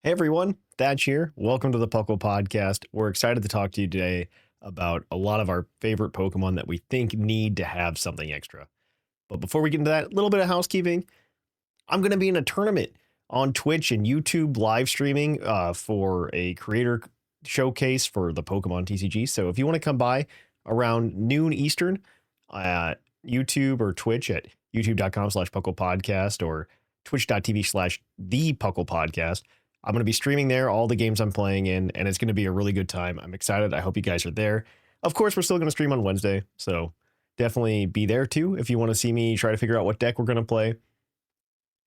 Hey everyone, Thatch here. Welcome to the Puckle Podcast. We're excited to talk to you today about a lot of our favorite Pokemon that we think need to have something extra. But before we get into that, a little bit of housekeeping. I'm going to be in a tournament on Twitch and YouTube live streaming for a creator showcase for the Pokemon TCG. So if you want to come by around noon Eastern, YouTube or Twitch at youtube.com/pucklpodcast or twitch.tv/thepucklpodcast. I'm going to be streaming there all the games I'm playing in, and it's going to be a really good time. I'm excited. I hope you guys are there. Of course, we're still going to stream on Wednesday, so definitely be there too if you want to see me try to figure out what deck we're going to play.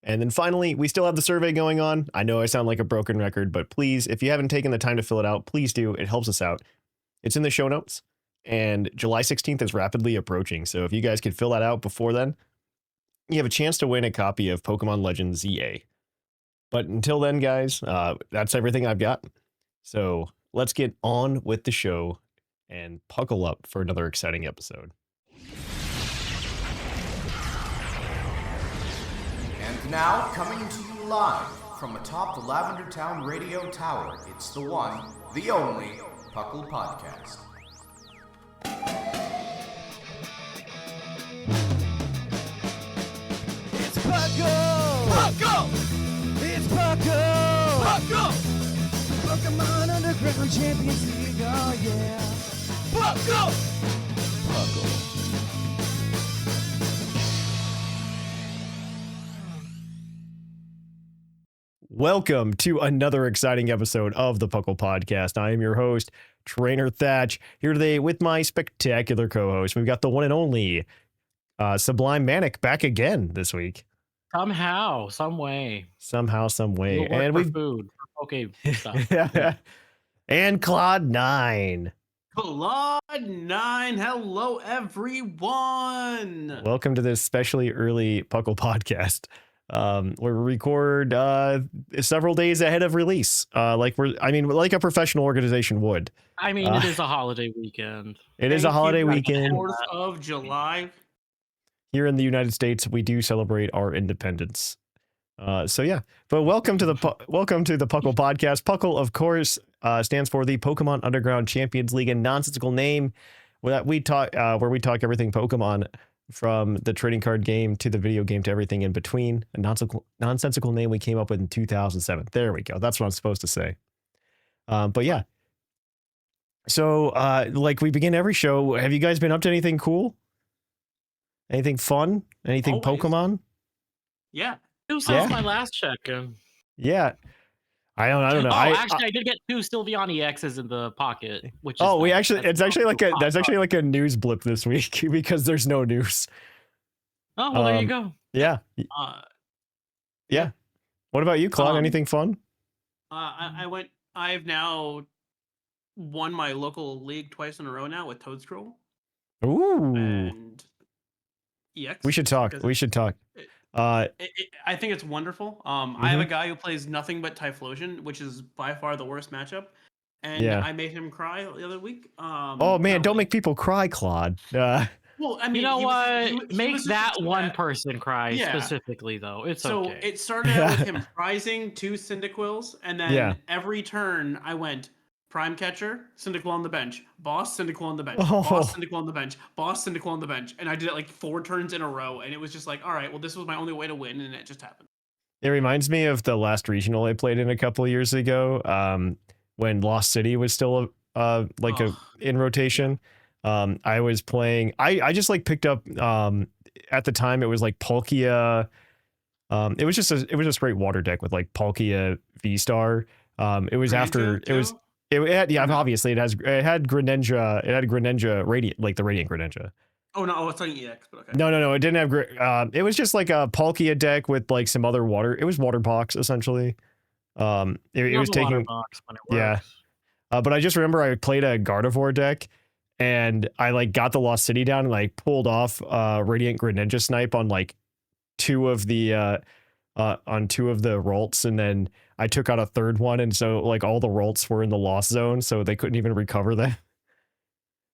And then finally, we still have the survey going on. I know I sound like a broken record, but please, if you haven't taken the time to fill it out, please do. It helps us out. It's in the show notes, and July 16th is rapidly approaching, so if you guys could fill that out before then, you have a chance to win a copy of Pokemon Legends ZA. But until then, guys, that's everything I've got. So let's get on with the show and puckle up for another exciting episode. And now, coming to you live from atop the Lavender Town Radio Tower, it's the one, the only, Puckle Podcast. It's Puckle! Puckle! It's Puckle! Puckle! Pokemon Underground Champions League, oh yeah! Puckle! Puckle. Welcome to another exciting episode of the Puckle Podcast. I am your host, Trainer Thatch, here today with my spectacular co-host. We've got the one and only Sublimemanic back again this week. Somehow, some way. Somehow, some way. We'll And work we've for food. Okay, stuff. and Clod9. Clod9, hello everyone. Welcome to this specially early Puckle Podcast. We record several days ahead of release. Like a professional organization would. I mean, it is a holiday weekend. It is a holiday weekend. 4th of July. Here in the United States, we do celebrate our independence. So yeah, but welcome to the Puckle Podcast. Puckle, of course, stands for the Pokemon Underground Champions League, a nonsensical name where we talk everything Pokemon, from the trading card game to the video game to everything in between. A nonsensical name we came up with in 2007. There we go. That's what I'm supposed to say. But yeah. So like we begin every show. Have you guys been up to anything cool? Anything fun? Anything Always. Pokemon? Yeah. It was my last check-in. Yeah. I don't know. I did get 2 Sylveon EXs in the pocket, which is that's actually like a news blip this week because there's no news. Oh, well, there you go. Yeah. Yeah. What about you, Claude? Anything fun? I've now won my local league twice in a row now with Toadscroll Ooh. and EX. We should talk. I think it's wonderful. I have a Mhm. guy who plays nothing but Typhlosion, which is by far the worst matchup. And Yeah. I made him cry the other week. Oh man, don't make people cry, Claude. Well, I mean, You know he what? was Make just that so one bad. person cry Yeah. specifically, though. It's So okay. it started out with him prizing 2 Cyndaquils, and then Yeah. every turn I went Prime Catcher, Cyndaquil on the bench, Boss, Cyndaquil on the bench, Oh. Boss, Cyndaquil on the bench, Boss, Cyndaquil on the bench, and I did it like 4 turns in a row, and it was just like, all right, well, this was my only way to win, and it just happened. It reminds me of the last regional I played in a couple of years ago, when Lost City was still in rotation. I was playing. I just like picked up. At the time, it was like Palkia. It was a straight water deck with like Palkia V-Star. It was after it was. It had, yeah, obviously it had Greninja. It had Greninja Radiant, like the Radiant Greninja. Oh no, I was talking EX, but okay. No, it didn't have. It was just like a Palkia deck with like some other water. It was water box essentially. It was taking. Box when it Yeah. works. But I just remember I played a Gardevoir deck, and I like got the Lost City down and like pulled off Radiant Greninja Snipe on like 2 of the Rolts, and then I took out a 3rd one, and so like all the Rolts were in the lost zone, so they couldn't even recover them.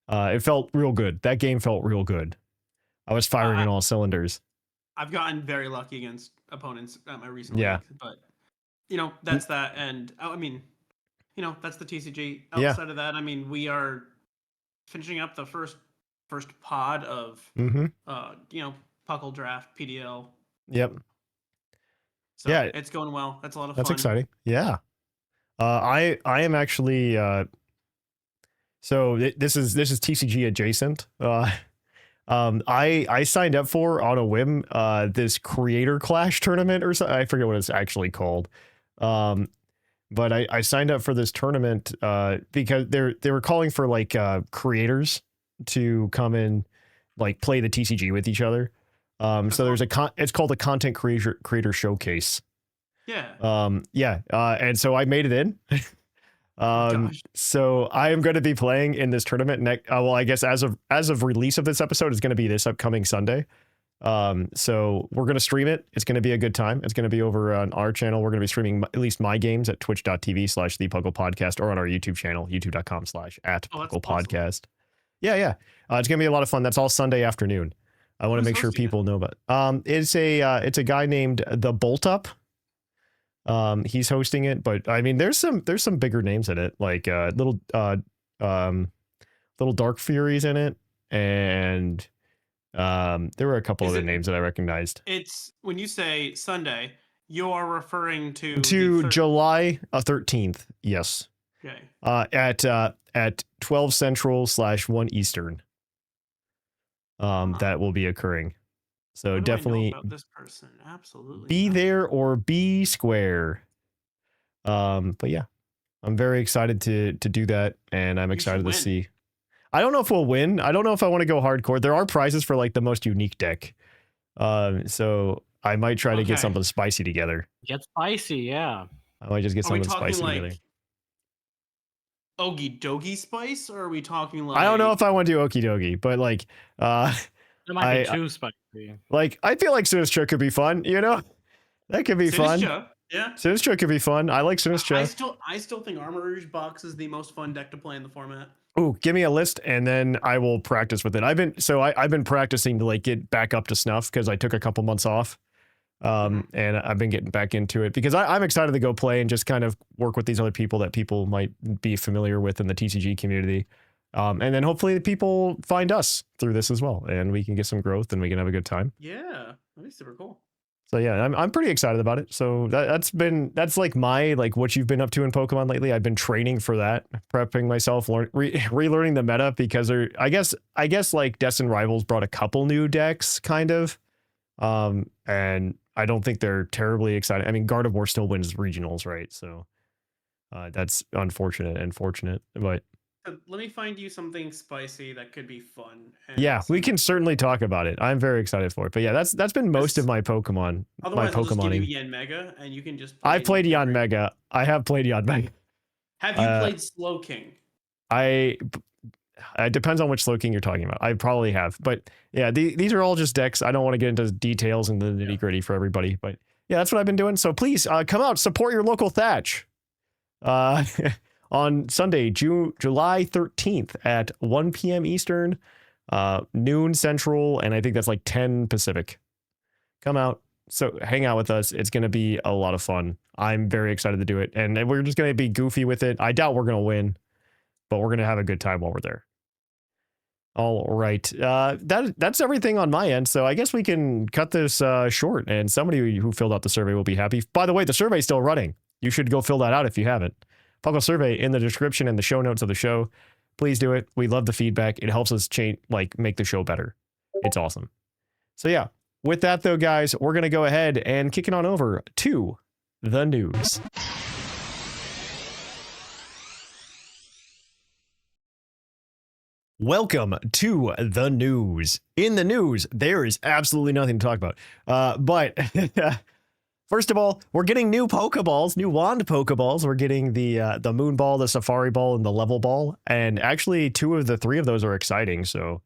It felt real good. That game felt real good. I was firing in all cylinders. I've gotten very lucky against opponents at my recent Yeah. league, but that's that. And I mean, that's the TCG. Yeah. Outside of that, I mean, we are finishing up the first pod of Mm-hmm. Puckle Draft PDL. Yep. So Yeah. it's going well. That's a lot of That's fun. exciting. Yeah. I am actually so this is TCG adjacent. I signed up for on a whim this Creator Clash tournament or something. I forget what it's actually called. But I signed up for this tournament because they were calling for like creators to come and like play the TCG with each other. So there's it's called a content creator showcase. Yeah. And so I made it in. So I am going to be playing in this tournament well, I guess as of release of this episode is going to be this upcoming Sunday. So we're going to stream it. It's going to be a good time. It's going to be over on our channel. We're going to be streaming at least my games at twitch.tv/thepuclpodcast or on our YouTube channel, youtube.com/@puclpodcast. Awesome. Yeah. It's going to be a lot of fun. That's all Sunday afternoon. I want to make sure people know about it's a guy named The Bolt Up. He's hosting it, but I mean, there's some bigger names in it, like little Dark Furies in it, and there were a couple other names that I recognized. It's when you say Sunday, you are referring to July 13th. Yes. Okay. At 12 Central /1 Eastern. That will be occurring. So definitely about this person. Absolutely be there or be square. But yeah, I'm very excited to do that, and I'm excited to see. I don't know if we'll win. I don't know if I want to go hardcore. There are prizes for like the most unique deck. So I might try to get something spicy together. Get spicy, yeah. I might just get something spicy together. Okie dokie spice, or are we talking like? I don't know if I want to do okie dokie, but like it might be too spicy. Like I feel like Sinistra could be fun, That could be fun. Yeah. Sinistra could be fun. I like Sinistra. I still think Armor Rouge Box is the most fun deck to play in the format. Oh, give me a list and then I will practice with it. I've been practicing to like get back up to snuff because I took a couple months off. And I've been getting back into it because I'm excited to go play and just kind of work with these other people that people might be familiar with in the TCG community. And then hopefully people find us through this as well, and we can get some growth and we can have a good time. Yeah, that'd be super cool. So yeah, I'm pretty excited about it. So that's like my what you've been up to in Pokemon lately. I've been training for that, prepping myself, relearning the meta because I guess like Destined Rivals brought a couple new decks kind of, and I don't think they're terribly exciting. I mean, Gardevoir still wins regionals, right? So that's unfortunate and fortunate, but. Let me find you something spicy that could be fun. Yeah, we can certainly talk about it. I'm very excited for it. But yeah, that's been most of my Pokemon. Otherwise, I'll just give you Yanmega, and you can just. I played Yanmega. I have played Yanmega. Have you played Slowking? It depends on which Slowking you're talking about. I probably have, but yeah, these are all just decks. I don't want to get into details and the nitty gritty for everybody, but yeah, that's what I've been doing. So please come out, support your local Thatch. On Sunday, July 13th at 1 p.m. Eastern, noon Central, and I think that's like 10 Pacific. Come out, so hang out with us. It's going to be a lot of fun. I'm very excited to do it, and we're just going to be goofy with it. I doubt we're going to win, but we're going to have a good time while we're there. All right, that's everything on my end, so I guess we can cut this short, and somebody who filled out the survey will be happy. By the way, the survey's still running. You should go fill that out if you haven't. Puckle survey in the description and the show notes of the show. Please do it. We love the feedback. It helps us make the show better. It's awesome. So yeah, with that though, guys, we're going to go ahead and kick it on over to the news. Welcome to the news. In the news, there is absolutely nothing to talk about. But first of all, we're getting new Pokeballs, new wand Pokeballs. We're getting the Moon Ball, the Safari Ball, and the Level Ball. And actually, 2 of the 3 of those are exciting. So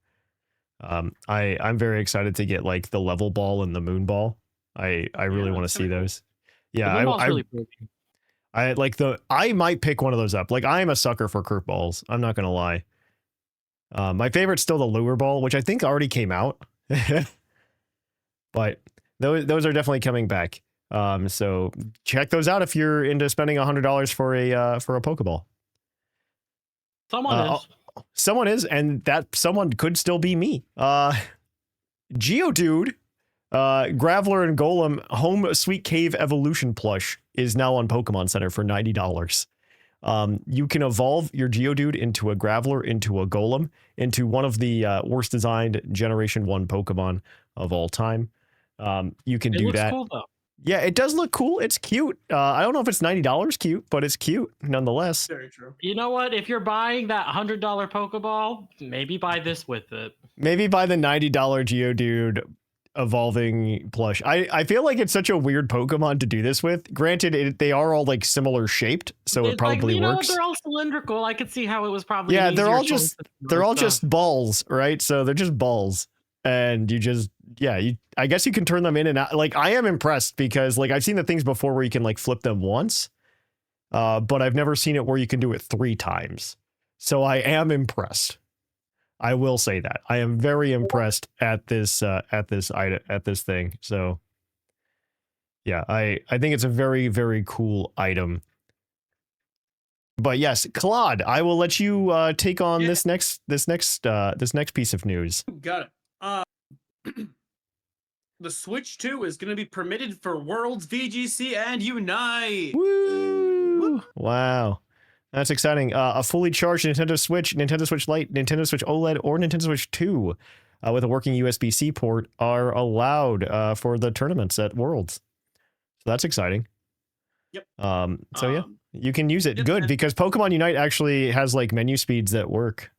I'm very excited to get like the Level Ball and the Moon Ball. I really want to see those. Yeah, I might pick one of those up. Like I'm a sucker for curveballs. I'm not gonna lie. My favorite's still the Lure Ball, which I think already came out. But those are definitely coming back. So check those out if you're into spending $100 for a Pokeball. Someone is, and that someone could still be me. Geodude, Graveler and Golem Home Sweet Cave Evolution plush is now on Pokemon Center for $90. You can evolve your Geodude into a Graveler, into a Golem, into one of the worst designed Generation 1 Pokemon of all time. You can do that. Cool, though. Yeah, it does look cool. It's cute. I don't know if it's $90 cute, but it's cute nonetheless. Very true. You know what? If you're buying that $100 Pokeball, maybe buy this with it. Maybe buy the $90 Geodude evolving plush. I feel like it's such a weird Pokemon to do this with. Granted, they are all like similar shaped, so it probably you know, works. they're all cylindrical. I could see how it was probably they're all just balls, right? So they're just balls, and I guess you can turn them in and out. Like, I am impressed because like I've seen the things before where you can like flip them once, but I've never seen it where you can do it 3 times. So I am impressed. I will say that I am very impressed at this thing. So yeah, I think it's a very, very cool item. But yes, Claude, I will let you take on this next piece of news. Got it. The Switch 2 is going to be permitted for Worlds, VGC, and Unite. Woo! Wow. That's exciting. A fully charged Nintendo Switch, Nintendo Switch Lite, Nintendo Switch OLED, or Nintendo Switch 2 with a working USB-C port are allowed for the tournaments at Worlds. So that's exciting. Yep. So you can use it. Good, because Pokemon Unite actually has like menu speeds that work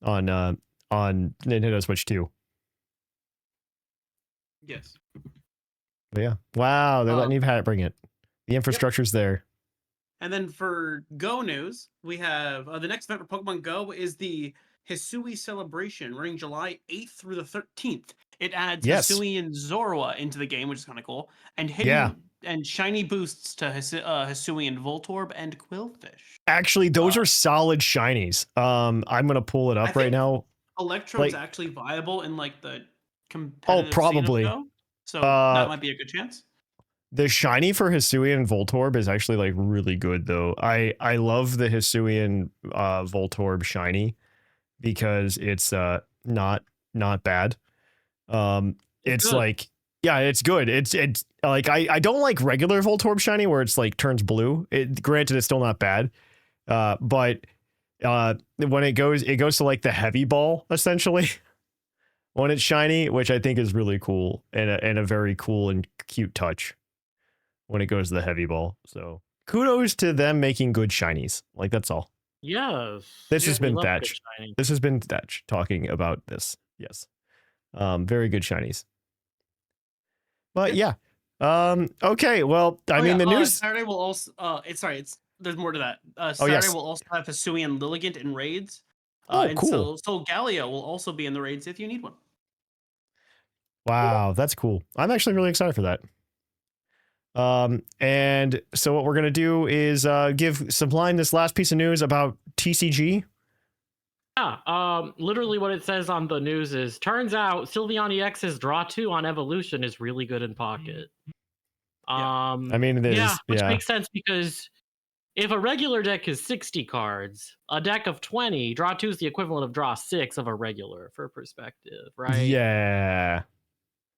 on Nintendo Switch 2. Yes. But yeah. Wow, they're letting you bring it. The infrastructure's there. And then for Go news, we have the next event for Pokemon Go is the Hisui Celebration, running July 8th through the 13th. It adds Hisui and Zorua into the game, which is kind of cool, and hidden and shiny boosts to Hisui and Voltorb and Quillfish. Actually, those are solid shinies. I'm gonna pull it up right now. Electrode's actually viable in like the competitive probably. scene of Go, so that might be a good chance. The shiny for Hisuian Voltorb is actually like really good though. I love the Hisuian Voltorb shiny because it's not bad. It's good. Like it's good. It's like I don't like regular Voltorb shiny where it's like turns blue. Granted, it's still not bad. But when it goes to like the heavy ball essentially when it's shiny, which I think is really cool and a very cool and cute touch. When it goes to the heavy ball. So kudos to them making good shinies. Like, that's all. Yes. This has been Thatch. This has been Thatch talking about this. Yes. Very good shinies. But yeah. Okay. Well, I mean, the news Saturday will also there's more to that. Saturday will also have Hisui and Lilligant in raids. And cool. So Gallia will also be in the raids if you need one. Wow, that's cool. I'm actually really excited for that. And so what we're going to do is give Sublime this last piece of news about TCG. Yeah, literally what it says on the news is, turns out Sylveon EX's Draw 2 on Evolution is really good in Pocket. I mean, it is. Which makes sense because if a regular deck is 60 cards, a deck of 20, Draw 2 is the equivalent of Draw 6 of a regular, for perspective, right? Yeah.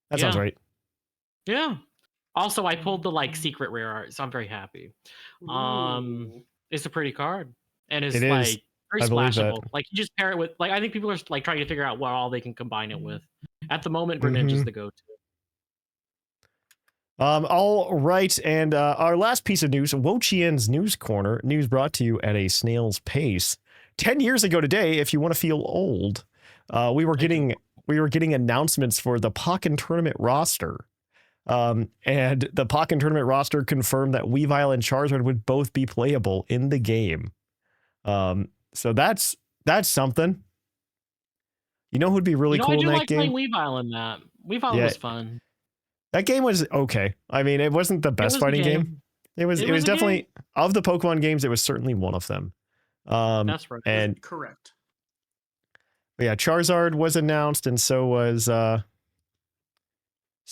That sounds right. Yeah. Also, I pulled the secret rare art, so I'm very happy. It's a pretty card, and it's like very splashable. Like, you just pair it with I think people are like trying to figure out what all they can combine it with. At the moment, Greninja's the go-to. All right, and our last piece of news, Wo-Chien's News Corner, news brought to you at a snail's pace. 10 years ago today, if you want to feel old, we were getting announcements for the Pokken tournament roster. And the Pokken tournament roster confirmed that Weavile and Charizard would both be playable in the game. So that's something. You know who'd be really cool in that game? I do like playing Weavile in that. Weavile was fun. That game was okay. I mean, it wasn't the best fighting game. It was definitely of the Pokemon games. It was certainly one of them. That's right. And correct. Yeah, Charizard was announced, and so was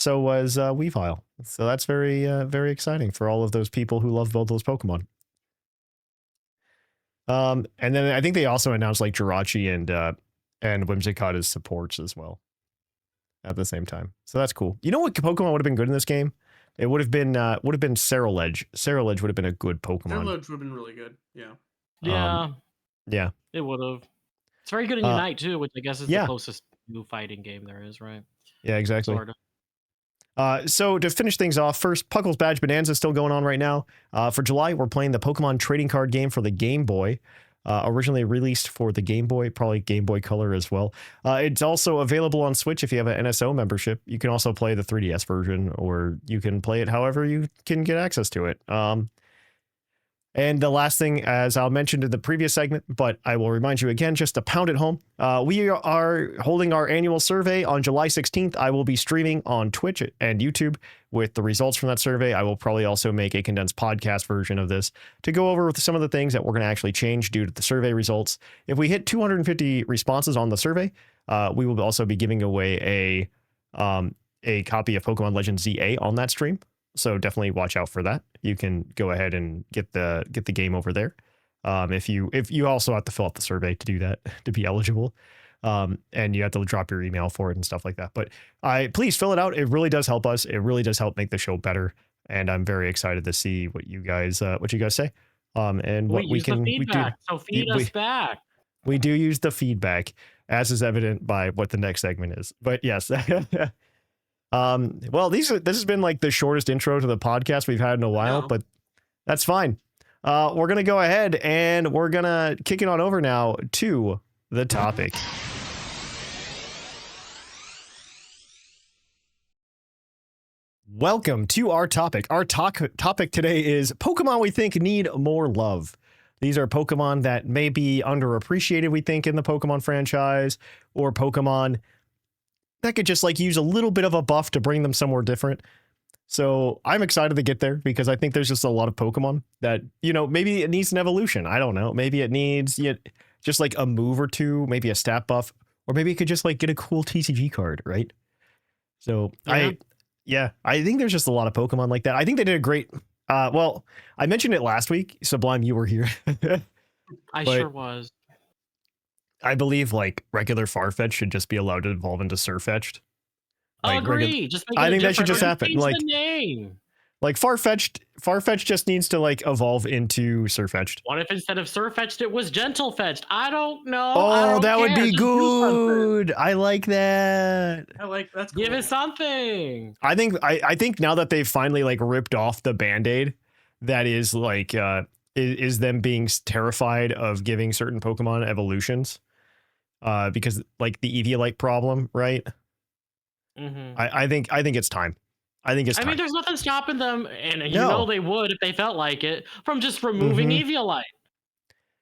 Weavile. So that's very, very exciting for all of those people who love both those Pokemon. And then I think they also announced like Jirachi and Whimsicott as supports as well at the same time. So that's cool. You know what Pokemon would have been good in this game? It would have been Ceruledge. Ceruledge would have been a good Pokemon. Ceruledge would have been really good. Yeah. Yeah. It would have. It's very good in Unite too, which I guess is yeah. the closest new fighting game there is, right? Yeah, exactly. Sort of. So to finish things off, first, Puckle's Badge Bonanza is still going on right now. For July, we're playing the Pokemon trading card game for the Game Boy. Originally released for the Game Boy, probably Game Boy Color as well. It's also available on Switch if you have an NSO membership. You can also play the 3DS version, or you can play it however you can get access to it. And the last thing, as I'll mention in the previous segment, but I will remind you again, just to pound it home, we are holding our annual survey on July 16th. I will be streaming on Twitch and YouTube with the results from that survey. I will probably also make a condensed podcast version of this to go over with some of the things that we're going to actually change due to the survey results. If we hit 250 responses on the survey, we will also be giving away a copy of Pokemon Legends ZA on that stream. So definitely watch out for that. You can go ahead and get the game over there. If you also have to fill out the survey to do that, to be eligible. And you have to drop your email for it and stuff like that. But please fill it out. It really does help us. It really does help make the show better. And I'm very excited to see what you guys say. And what we can we do. So feed us back. We do use the feedback, as is evident by what the next segment is. But yes. Well, this has been like the shortest intro to the podcast we've had in a while, but that's fine. We're going to go ahead and we're going to kick it on over now to the topic. Welcome to our topic. Our topic today is Pokemon we think need more love. These are Pokemon that may be underappreciated, we think, in the Pokemon franchise, or Pokemon that could just like use a little bit of a buff to bring them somewhere different. So I'm excited to get there because I think there's just a lot of Pokemon that, maybe it needs an evolution. I don't know. Maybe it needs just like a move or two, maybe a stat buff, or maybe it could just like get a cool TCG card, right? So I think there's just a lot of Pokemon like that. I think they did a great, well, I mentioned it last week. Sublime, you were here. I sure was. I believe like regular Farfetch should just be allowed to evolve into Surfetched. Like, agree. I think that should just happen. Like the name. Like Farfetch just needs to like evolve into Surfetched. What if instead of Surfetched it was Gentlefetched? I don't know. Oh, that would be good. I like that. That's cool. Give it something. I think now that they've finally like ripped off the Band-Aid that is like is them being terrified of giving certain Pokemon evolutions. Because like the Eviolite problem, right? Mm-hmm. I think it's time. I mean, there's nothing stopping them, and they would if they felt like it, from just removing Eviolite.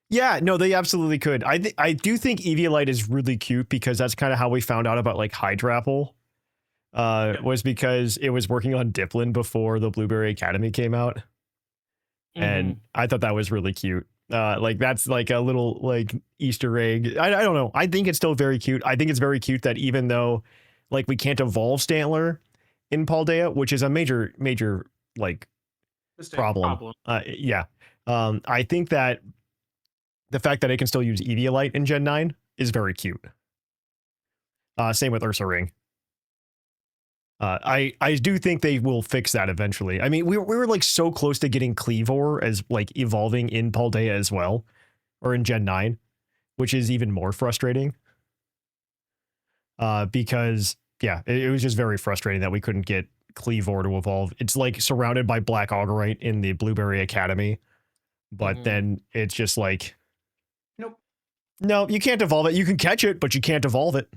Yeah, no, they absolutely could. I do think Eviolite is really cute because that's kind of how we found out about like Hydrapple. Was because it was working on Diplin before the Blueberry Academy came out, and I thought that was really cute. Like that's like a little like Easter egg. I don't know. I think it's still very cute. I think it's very cute that even though like we can't evolve Stantler in Paldea, which is a major like problem. I think that the fact that it can still use Eviolite in Gen 9 is very cute. Same with Ursa Ring. I do think they will fix that eventually. I mean, we were like so close to getting Cleavor as like evolving in Paldea as well, or in Gen 9, which is even more frustrating. Because it was just very frustrating that we couldn't get Cleavor to evolve. It's like surrounded by Black Augerite in the Blueberry Academy, but then it's just like, no, you can't evolve it. You can catch it, but you can't evolve it.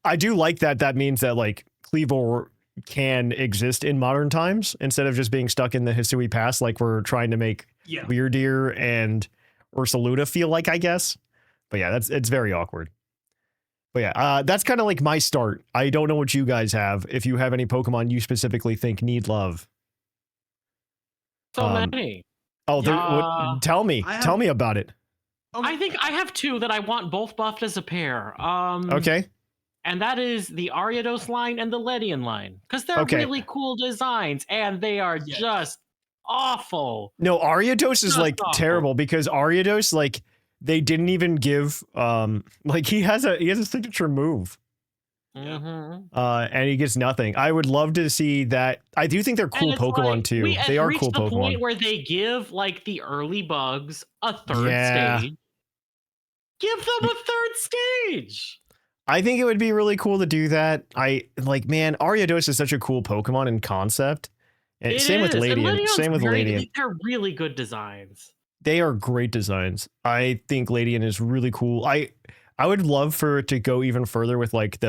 I do like that. That means that like Cleavor can exist in modern times instead of just being stuck in the Hisui past, like we're trying to make Weirdeer and Ursaluna feel like, I guess. But yeah, it's very awkward. But yeah, that's kind of like my start. I don't know what you guys have. If you have any Pokemon you specifically think need love. So many. Oh, tell me about it. I think I have two that I want both buffed as a pair. Okay. and that is the Ariados line and the Ledian line, because they're really cool designs, and they are just awful. No, Ariados is like terrible, because Ariados, like, they didn't even give like he has a signature move. And he gets nothing. I would love to see that. I do think they're cool Pokemon like, too. They are cool Pokemon. Point where they give like the early bugs a third stage. Give them a third stage. I think it would be really cool to do that. Man, Ariados is such a cool Pokemon in concept. And same with Ledian. Same with Ledian. They're really good designs. They are great designs. I think Ledian is really cool. I would love for it to go even further with like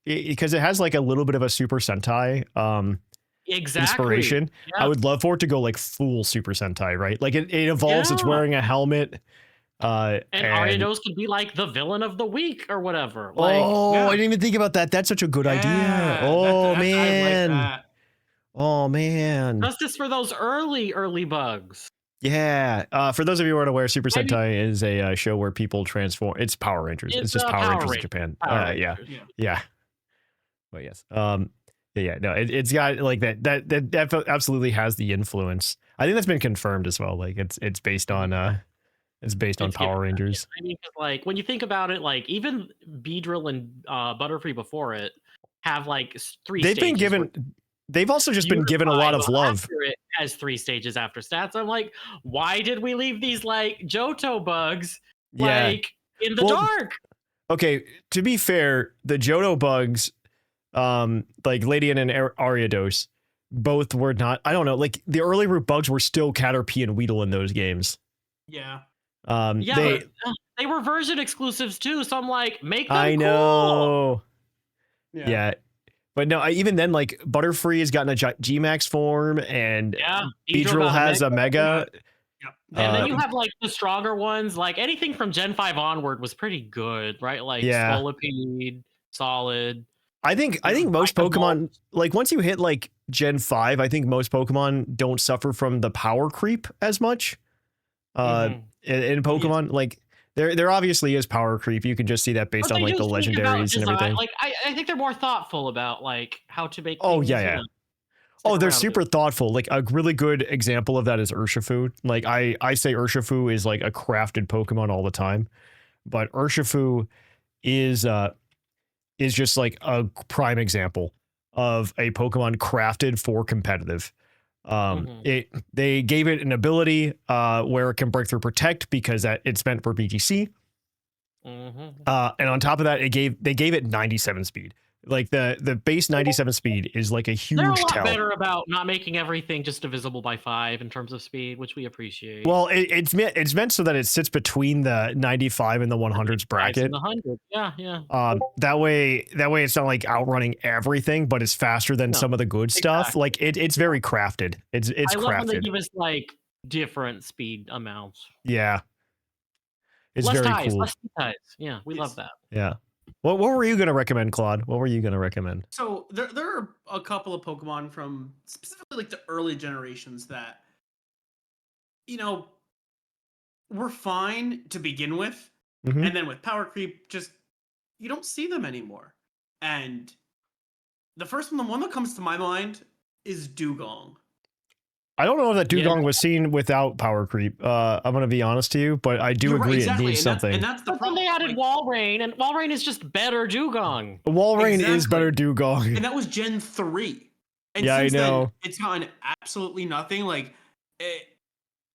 because it has like a little bit of a Super Sentai inspiration. Yep. I would love for it to go like full Super Sentai, right? Like it evolves, it's wearing a helmet. And Ariados could be like the villain of the week or whatever. Like, I didn't even think about that. That's such a good idea. Oh, man. I like that. Oh, man. Justice for those early bugs. Yeah. For those of you who aren't aware, Super Sentai is a show where people transform. It's Power Rangers. It's just Power Rangers in Japan. Yeah. But yes. No, it's got like that absolutely has the influence. I think that's been confirmed as well. Like it's based on Power Rangers. I mean, like when you think about it, like even Beedrill and Butterfree before it have like 3 stages. They've also just been given a lot of love. It has 3 stages after stats. I'm like, why did we leave these like Johto bugs like in the dark? Okay, to be fair, the Johto bugs, like Ledian and Ariados, both were not. I don't know. Like the early root bugs were still Caterpie and Weedle in those games. Yeah. They were version exclusives too. So I'm like, make them. I know. Cool. Yeah. But no, even then, like Butterfree has gotten a Gmax form, and Beedrill has a Mega. And then you have like the stronger ones, like anything from Gen 5 onward was pretty good, right? Like Scolipede, Solid. I think most Pokemon, like once you hit like Gen 5, I think most Pokemon don't suffer from the power creep as much. In Pokemon, like there obviously is power creep. You can just see that based on like the legendaries and everything. Like I think they're more thoughtful about like how to make. They're super thoughtful. Like a really good example of that is Urshifu. Like I say Urshifu is like a crafted Pokemon all the time, but Urshifu is just like a prime example of a Pokemon crafted for competitive. They gave it an ability where it can break through protect because it's meant for BGC. And on top of that, they gave it 97 speed. Like the base 97 speed is like a huge They're a lot tell. better about not making everything just divisible by 5 in terms of speed, which we appreciate. Well, it's meant so that it sits between the 95 and the 100s bracket. And the 100. Yeah. That way it's not like outrunning everything, but it's faster than some of the good stuff. Like it's very crafted. It's crafted. I love when they give us like different speed amounts. Yeah. It's less very ties, cool. Less ties. Yeah, we love that. Yeah. What were you going to recommend, Claude? What were you going to recommend? So there are a couple of Pokemon from specifically like the early generations that, were fine to begin with. And then with power creep, just you don't see them anymore. And the first one, the one that comes to my mind is Dugong. I don't know if that Dugong was seen without power creep. I'm going to be honest to you, but I do agree it needs something. And that's the problem. Then they added Walrein, and Walrein is just better Dugong. Walrein is better Dugong. And that was Gen 3. And I know. Then, it's gotten absolutely nothing. Like,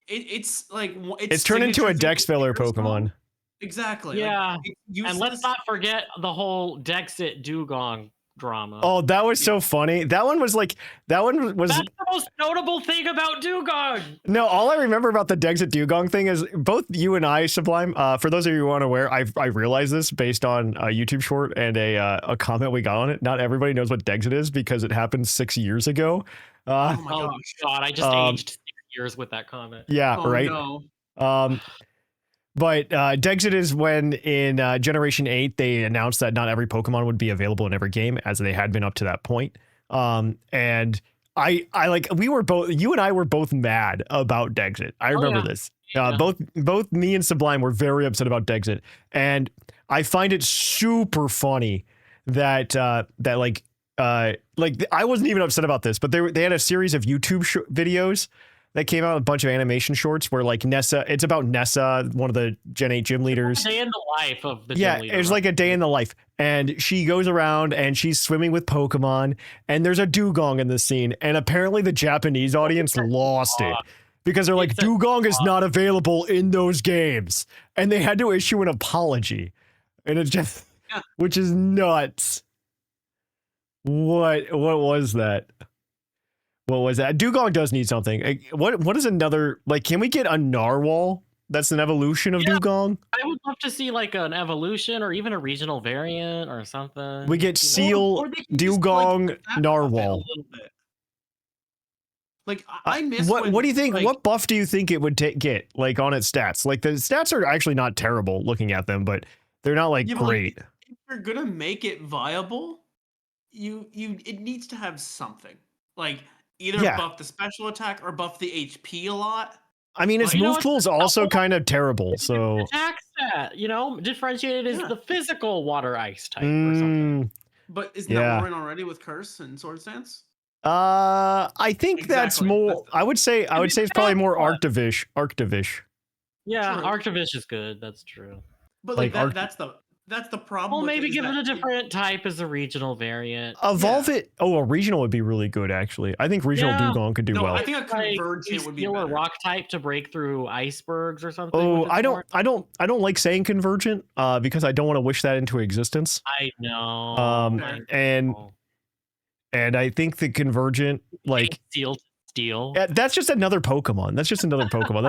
it's like... It's turned into a Dex filler Pokemon. Exactly. Yeah. Like, and let's not forget the whole Dexit Dugong drama. Oh, that was so funny. That one was that's the most notable thing about Dugong. No, all I remember about the Dexit Dugong thing is both you and I, Sublime, for those of you who aren't aware, I realized this based on a YouTube short and a comment we got on it. Not everybody knows what Dexit is because it happened 6 years ago. Oh my God, I just aged 6 years with that comment. Yeah, right. No. But Dexit is when in Generation 8 they announced that not every Pokemon would be available in every game, as they had been up to that point. And I like you and I were both mad about Dexit. I remember this. Both me and Sublime were very upset about Dexit, and I find it super funny that I wasn't even upset about this, but they had a series of YouTube videos that came out, a bunch of animation shorts where like Nessa, it's about Nessa, one of the Gen 8 gym leaders. A day in the life of the gym leader. It's like a day in the life. And she goes around and she's swimming with Pokemon, and there's a dugong in the scene. And apparently the Japanese audience lost it because they're like, dugong is not available in those games. And they had to issue an apology. And it just, which is nuts. What was that? What was that? Dugong does need something. What is another, like, can we get a narwhal that's an evolution of Dugong? I would love to see like an evolution or even a regional variant or something. We get seal, Dugong, narwhal. Like, I miss what do you think? Like, what buff do you think it would get, like, on its stats? Like, the stats are actually not terrible looking at them, but they're not like great. Like, if you're gonna make it viable, it needs to have something. Like, either buff the special attack or buff the HP a lot. I mean, its move pool is also kind of terrible. So attack stat, differentiated is the physical water ice type or something. But isn't that Warren already with Curse and Sword Stance? I think that's more. I would say it's probably more Arctivish. Yeah, true. Arctivish is good. That's true. But like that's the problem. Well, maybe give it a different type as a regional variant. Evolve it. Oh, a regional would be really good, actually. I think regional Dugong could do well. I think a convergent would be better. A rock type to break through icebergs or something. Oh, I don't like saying convergent because I don't want to wish that into existence. I know. And I think the convergent, like steel. Yeah, that's just another Pokemon. That's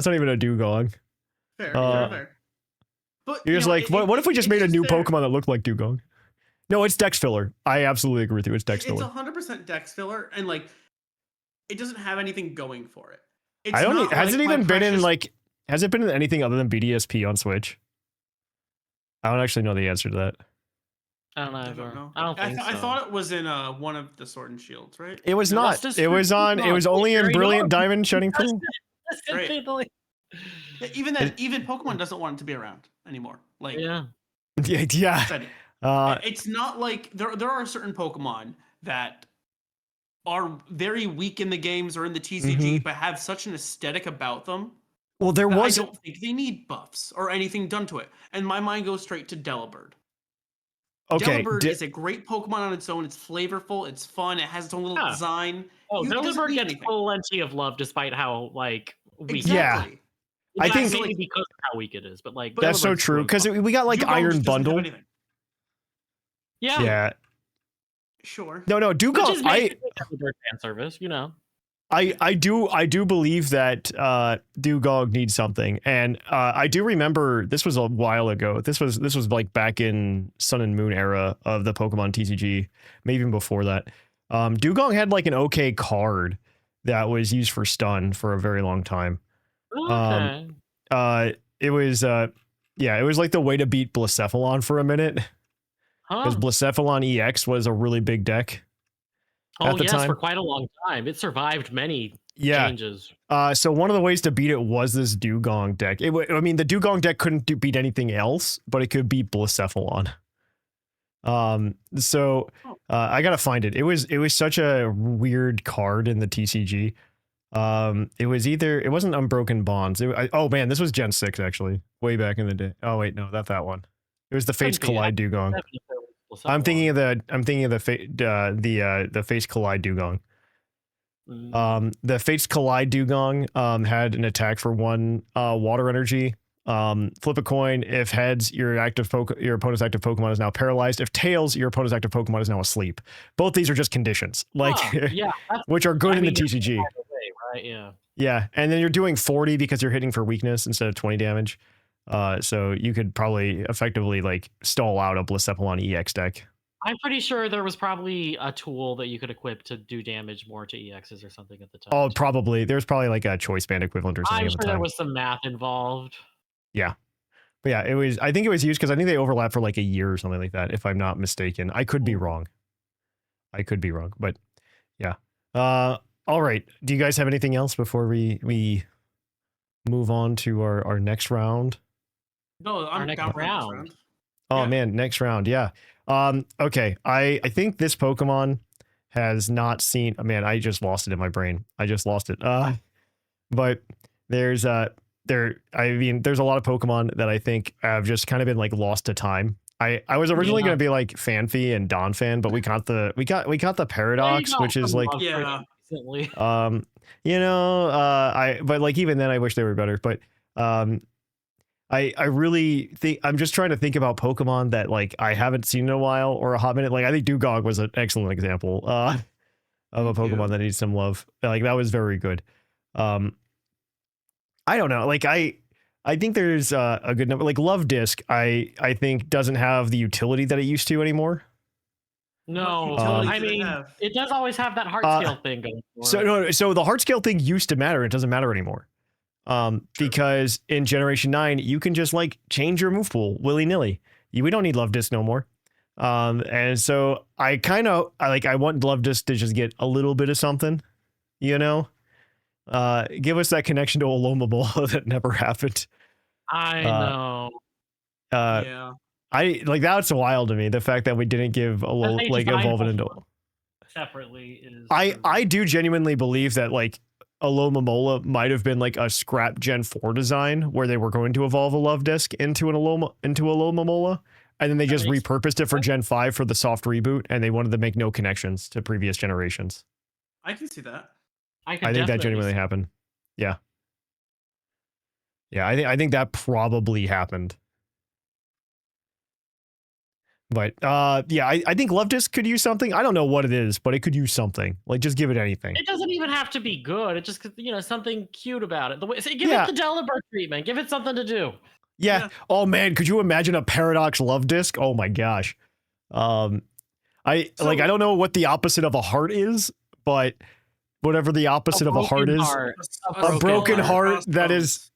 not even a Dugong. Fair. But you're just like, what if we just made a new Pokemon that looked like Dugong? No, it's Dex filler. I absolutely agree with you. It's Dex filler. It's 100% Dex filler, and like, it doesn't have anything going for it. Has it been in anything other than BDSP on Switch? I don't actually know the answer to that. I don't know. I don't think so. I thought it was in one of the Sword and Shields, right? It was not. It was only in Brilliant Diamond Shining Pearl. Even Pokemon doesn't want it to be around anymore. Like yeah. It's not like there are certain Pokemon that are very weak in the games or in the TCG, but have such an aesthetic about them. Well, I don't think they need buffs or anything done to it. And my mind goes straight to Delibird. Okay, Delibird is a great Pokemon on its own. It's flavorful. It's fun. It has its own little design. Oh, Delibird gets plenty of love despite how weak. Exactly. Yeah. I think maybe because of how weak it is, but like that's so true because we got like Iron Bundle. Yeah. Sure. No, Dugong. Fan service, I do believe that Dugong needs something, and I do remember this was a while ago. This was like back in Sun and Moon era of the Pokemon TCG, maybe even before that. Dugong had like an okay card that was used for stun for a very long time. Okay. It was like the way to beat Blacephalon for a minute. Because Blacephalon EX was a really big deck. At the time. For quite a long time. It survived many changes. So one of the ways to beat it was this Dugong deck. The Dugong deck couldn't beat anything else, but it could beat Blacephalon. I gotta find it. It was such a weird card in the TCG. It wasn't Unbroken Bonds. This was Gen 6 actually, way back in the day. Oh wait, no, not that one. It was the Fates Collide Dugong. I'm thinking of the Fates Collide Dugong. The Fates Collide Dugong had an attack for 1 water energy. Flip a coin. If heads, your opponent's active Pokemon is now paralyzed. If tails, your opponent's active Pokemon is now asleep. Both these are just conditions, which are good in the TCG. Right, yeah, and then you're doing 40 because you're hitting for weakness instead of 20 damage. So you could probably effectively like stall out a Blacephalon EX deck. I'm pretty sure there was probably a tool that you could equip to do damage more to EXs or something at the time. Oh, probably. There's probably like a choice band equivalent or something. I'm sure there was some math involved. Yeah. But yeah, I think it was used because I think they overlap for like a year or something like that, if I'm not mistaken. I could be wrong. But yeah. All right. Do you guys have anything else before we move on to our next round? No, I'm down for next round. Oh man, next round. Yeah. Okay. I think this Pokemon has not seen. Man, I just lost it in my brain. I just lost it. But there's I mean, there's a lot of Pokemon that I think have just kind of been like lost to time. I was originally going to be like Fanfi and Donphan, but we got the Paradox, which is like, recently. but like even then I wish they were better, but I really think I'm just trying to think about Pokemon that like I haven't seen in a while or a hot minute. Like I think Dugong was an excellent example of a Pokemon that needs some love. Like that was very good. I don't know. Like I think there's a good number. Like Love Disc, I think doesn't have the utility that it used to anymore. No, I mean it does always have that heart scale thing going on. So the heart scale thing used to matter. It doesn't matter anymore. Because in Generation 9, you can just like change your move pool willy-nilly. We don't need Love Disc no more. And so I want Love Disc to just get a little bit of something, give us that connection to Alomomola that never happened. I know. Yeah. I like that's wild to me. The fact that we didn't give evolve it into separately is. I do genuinely believe that like Alomomola might have been like a scrap Gen 4 design where they were going to evolve a Love Disc into Alomomola, and then they just repurposed it for Gen 5 for the soft reboot, and they wanted to make no connections to previous generations. I can see that. I think that genuinely happened. Yeah. Yeah, I think that probably happened. But yeah, I think Love Disc could use something. I don't know what it is, but it could use something. Like just give it anything. It doesn't even have to be good. It just something cute about it. Give it the Delibird treatment. Give it something to do. Yeah. Oh man, could you imagine a Paradox Love Disc? Oh my gosh. I don't know what the opposite of a heart is, but whatever the opposite of a heart is, a broken heart that is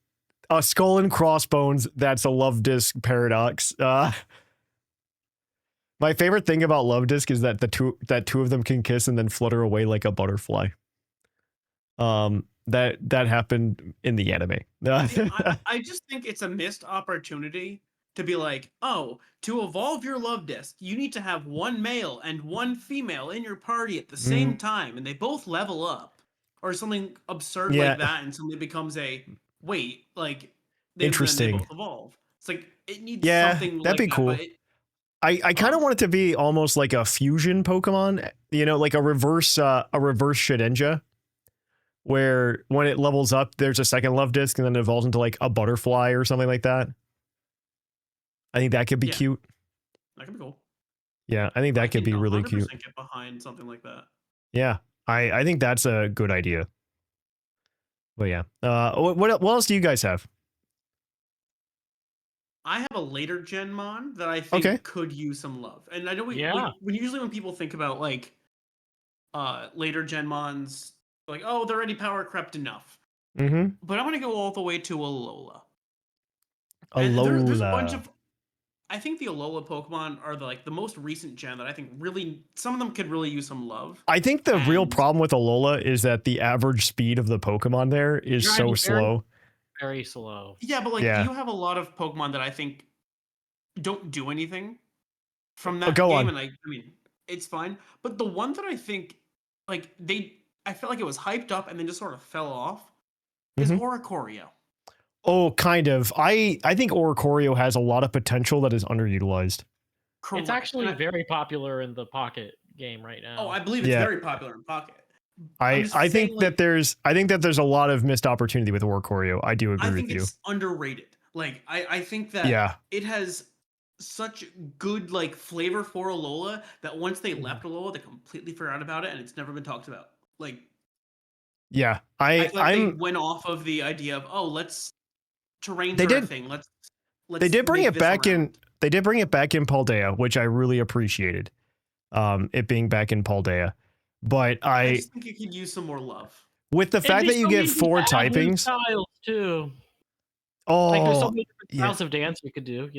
a skull and crossbones. That's a Love Disc Paradox. My favorite thing about Love Disc is that two of them can kiss and then flutter away like a butterfly. That happened in the anime. I just think it's a missed opportunity to be like, oh, to evolve your Love Disc, you need to have one male and one female in your party at the same time, and they both level up, or something absurd like that, and suddenly becomes they both evolve. It's like it needs something. That'd be cool. I kind of want it to be almost like a fusion Pokemon, like a reverse Shedinja, where when it levels up, there's a second Love Disc and then it evolves into like a butterfly or something like that. I think that could be cute. That could be cool. Yeah, I think that could be really cute. Get behind something like that. Yeah, I think that's a good idea. But yeah, what else do you guys have? I have a later Gen Mon that I think could use some love. And I know when people think about like later Gen Mons, like, oh, they're already power crept enough. Mm-hmm. But I'm going to go all the way to Alola. There's a bunch of... I think the Alola Pokemon are the most recent gen that I think really... Some of them could really use some love. I think the real problem with Alola is that the average speed of the Pokemon there is so slow. Very slow. Yeah, but you have a lot of Pokemon that I think don't do anything from that game, and I mean, it's fine. But the one that I think I felt like it was hyped up and then just sort of fell off is Oricorio. Oh, kind of. I think Oricorio has a lot of potential that is underutilized. Correct. It's actually very popular in the Pocket game right now. Oh, I believe it's very popular in Pocket. I think that there's a lot of missed opportunity with Oricorio. I do agree with you. I think it's underrated. I think that it has such good flavor for Alola that once they left Alola, they completely forgot about it and it's never been talked about. I they went off of the idea of let's terrains are a thing. Let's they did bring it back in. They did bring it back in Paldea, which I really appreciated. It being back in Paldea. But I just think it could use some more love. With the fact that you get 4 typings too. Oh, there's so many different styles of dance we could do,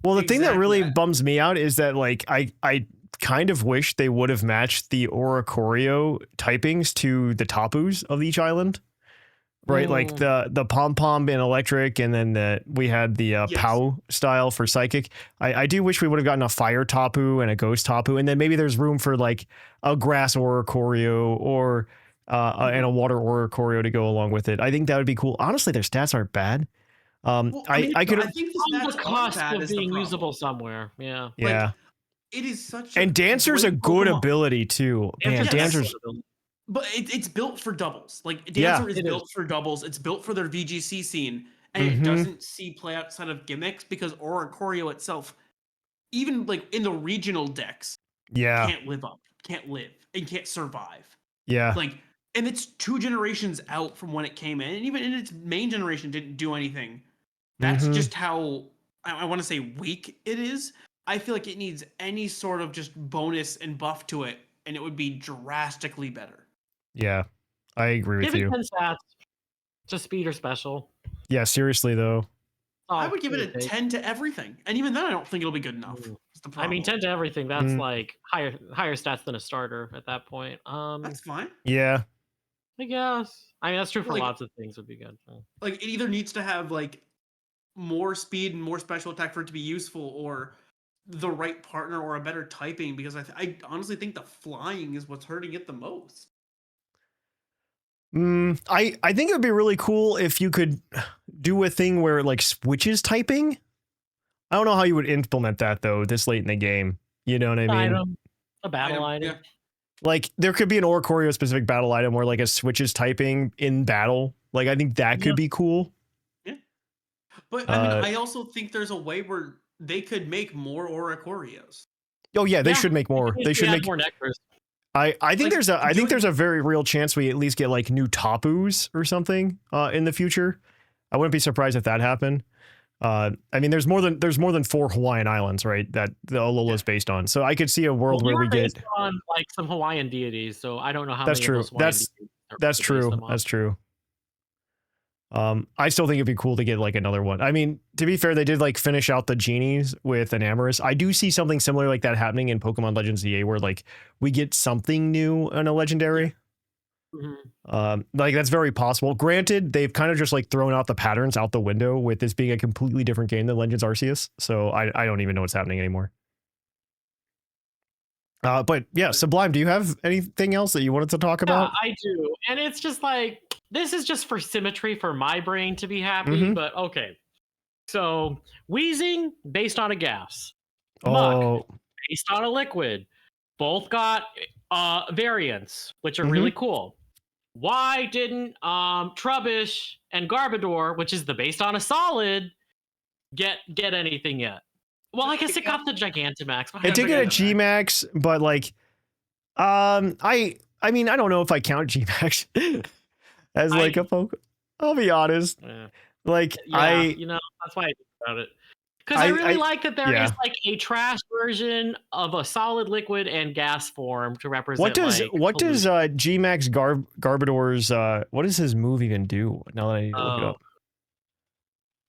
Well, the thing that really bums me out is that I kind of wish they would have matched the Oricorio typings to the Tapus of each island. right? Like the pom pom in electric, and then we had the POW style for psychic. I do wish we would have gotten a fire Tapu and a ghost Tapu, and then maybe there's room for like a grass Oricorio or and a water Oricorio to go along with it. I think that would be cool. Honestly, their stats aren't bad. I could. I think the on the stats cusp are bad of is the being problem. usable somewhere. Yeah. Yeah. Like, it is such And Dancer's a great good Pokemon. ability too. Man, Dancer's. But it's built for doubles. Like Dancer is built for doubles. It's built for their VGC scene, and it doesn't see play outside of gimmicks because Oricorio itself, even like in the regional decks, can't live, and can't survive. Yeah. Like, and it's 2 generations out from when it came in, and even in its main generation didn't do anything. That's just how I want to say weak it is. I feel like it needs any sort of just bonus and buff to it, and it would be drastically better. Yeah, I agree with you. Give it 10 stats. Just speed or special. Yeah, seriously though. I would give it a 10 to everything, and even then, I don't think it'll be good enough. I mean, 10 to everything. That's like higher stats than a starter at that point. That's fine. Yeah, I guess. I mean, that's true for lots of things. Would be good. Like, it either needs to have like more speed and more special attack for it to be useful, or the right partner or a better typing. Because I honestly think the flying is what's hurting it the most. I think it would be really cool if you could do a thing where it like switches typing. I don't know how you would implement that though this late in the game. You know what I mean? A battle item. Yeah. Like there could be an Oricorio specific battle item where like it switches typing in battle. Like I think that could be cool. Yeah. But I mean, I also think there's a way where they could make more Oricorios. Oh yeah, they should make more. They should make more nectars. I think there's a very real chance we at least get like new Tapus or something in the future. I wouldn't be surprised if that happened. I mean, there's more than 4 Hawaiian islands, right? That the Alola is based on. So I could see a world where we get on like some Hawaiian deities. So I don't know how. That's many true. Of those Hawaiian That's true. That's true. I still think it'd be cool to get like another one. I mean, to be fair, they did like finish out the genies with an Amorous. I do see something similar like that happening in Pokemon Legends EA where like we get something new in a legendary. Like that's very possible. Granted, they've kind of just like thrown out the patterns out the window with this being a completely different game than Legends Arceus. So I don't even know what's happening anymore. But yeah, Sublime, do you have anything else that you wanted to talk about? I do. And it's just like, this is just for symmetry for my brain to be happy, but okay. So, Wheezing, based on a gas. Muck, based on a liquid. Both got variants, which are really cool. Why didn't Trubbish and Garbodor, which is the based on a solid, get anything yet? Well, I guess it got the Gigantamax. It did get a G-Max, but like, I mean, I don't know if I count G-Max as like a Pokemon. I'll be honest. Like, you know, that's why I think about it. Because I really like that there is like a trash version of a solid, liquid, and gas form to represent. What does G-Max Garbodor's what does his move even do? Now that I need to look it up.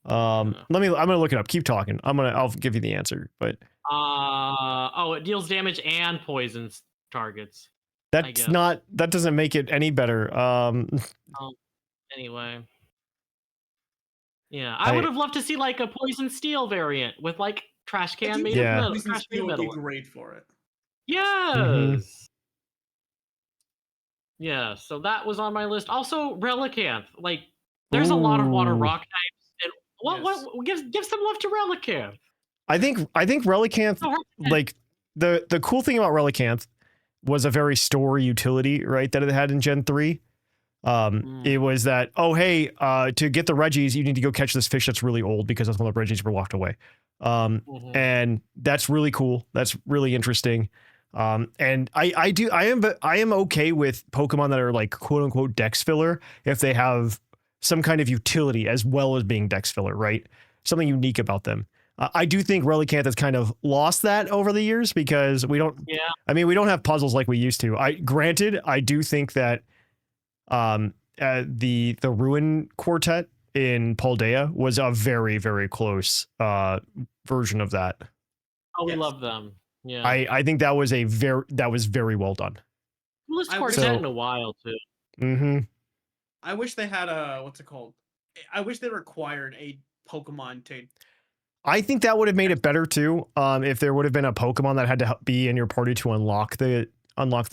I'm gonna look it up. Keep talking. I'll give you the answer. But it deals damage and poisons targets. That doesn't make it any better. Anyway. Yeah, I would have loved to see like a poison steel variant with like trash can made of metal. Poison steel would be great for it. Yes. Yeah, so that was on my list. Also, Relicanth. Like, there's a lot of water rock types, and what give some love to Relicanth. I think Relicanth, like the cool thing about Relicanth was a very story utility, right? That it had in Gen 3. It was that, to get the Reggies, you need to go catch this fish that's really old because that's when the Reggies were locked away. And that's really cool. That's really interesting. And I am okay with Pokemon that are like quote unquote dex filler if they have some kind of utility as well as being dex filler, right? Something unique about them. I do think Relicanth has kind of lost that over the years because we don't have puzzles like we used to. Granted, I do think that the Ruin Quartet in Paldea was a very, very close version of that. Oh, we love them. Yeah, I think that was very well done. Coolest quartet in a while too. I wish they had a what's it called? I wish they required a Pokemon to. I think that would have made it better too. If there would have been a Pokemon that had to be in your party to unlock the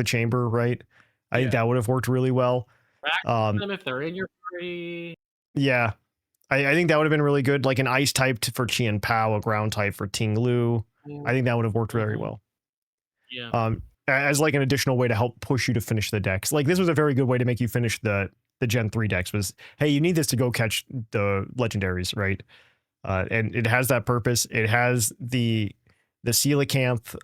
chamber, right? I think that would have worked really well. Them if they're in your party. Yeah, I think that would have been really good. Like an ice type for Chien Pao, a ground type for Ting Lu. I think that would have worked very well. Yeah. As like an additional way to help push you to finish the decks. Like this was a very good way to make you finish the Gen 3 decks was, hey, you need this to go catch the legendaries, right? And it has that purpose. It has the coelacanth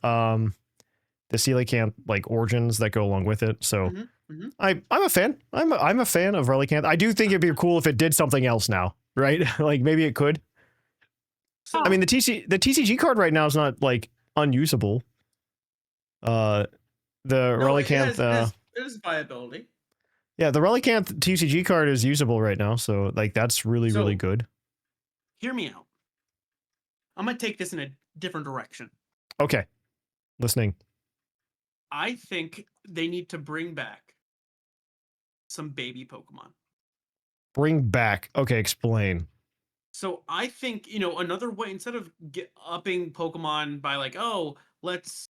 like origins that go along with it. So I'm a fan. I'm a fan of Relicanth. I do think it'd be cool if it did something else now, right? Like maybe it could. So, I mean, the TCG card right now is not like unusable. The Relicanth it is viability. Yeah, the Relicanth TCG card is usable right now, so like that's really good. Hear me out. I'm gonna take this in a different direction. Okay, listening. I think they need to bring back some baby Pokemon. Bring back. Okay, explain. So I think, another way, instead of upping Pokemon by like, oh, let's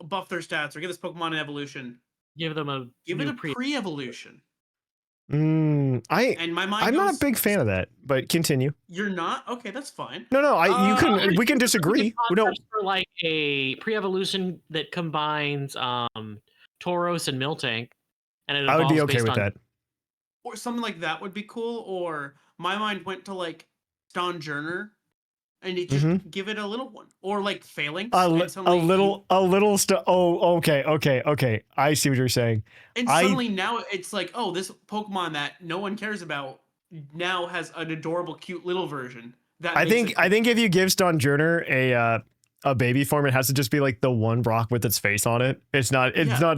buff their stats or give this Pokemon an evolution. Give it a pre-evolution. I'm not a big fan of that, but continue. You're not? Okay, that's fine. No, we can disagree. We don't for like a pre-evolution that combines Tauros and Miltank, and it I would be okay with that. Or something like that would be cool. Or my mind went to like Stonjourner, and it just give it a little one, or like Phalanx. Okay. I see what you're saying. And suddenly now it's like, oh, this Pokemon that no one cares about now has an adorable, cute little version. I think if you give Stonjourner a baby form, it has to just be like the one rock with its face on it. It's not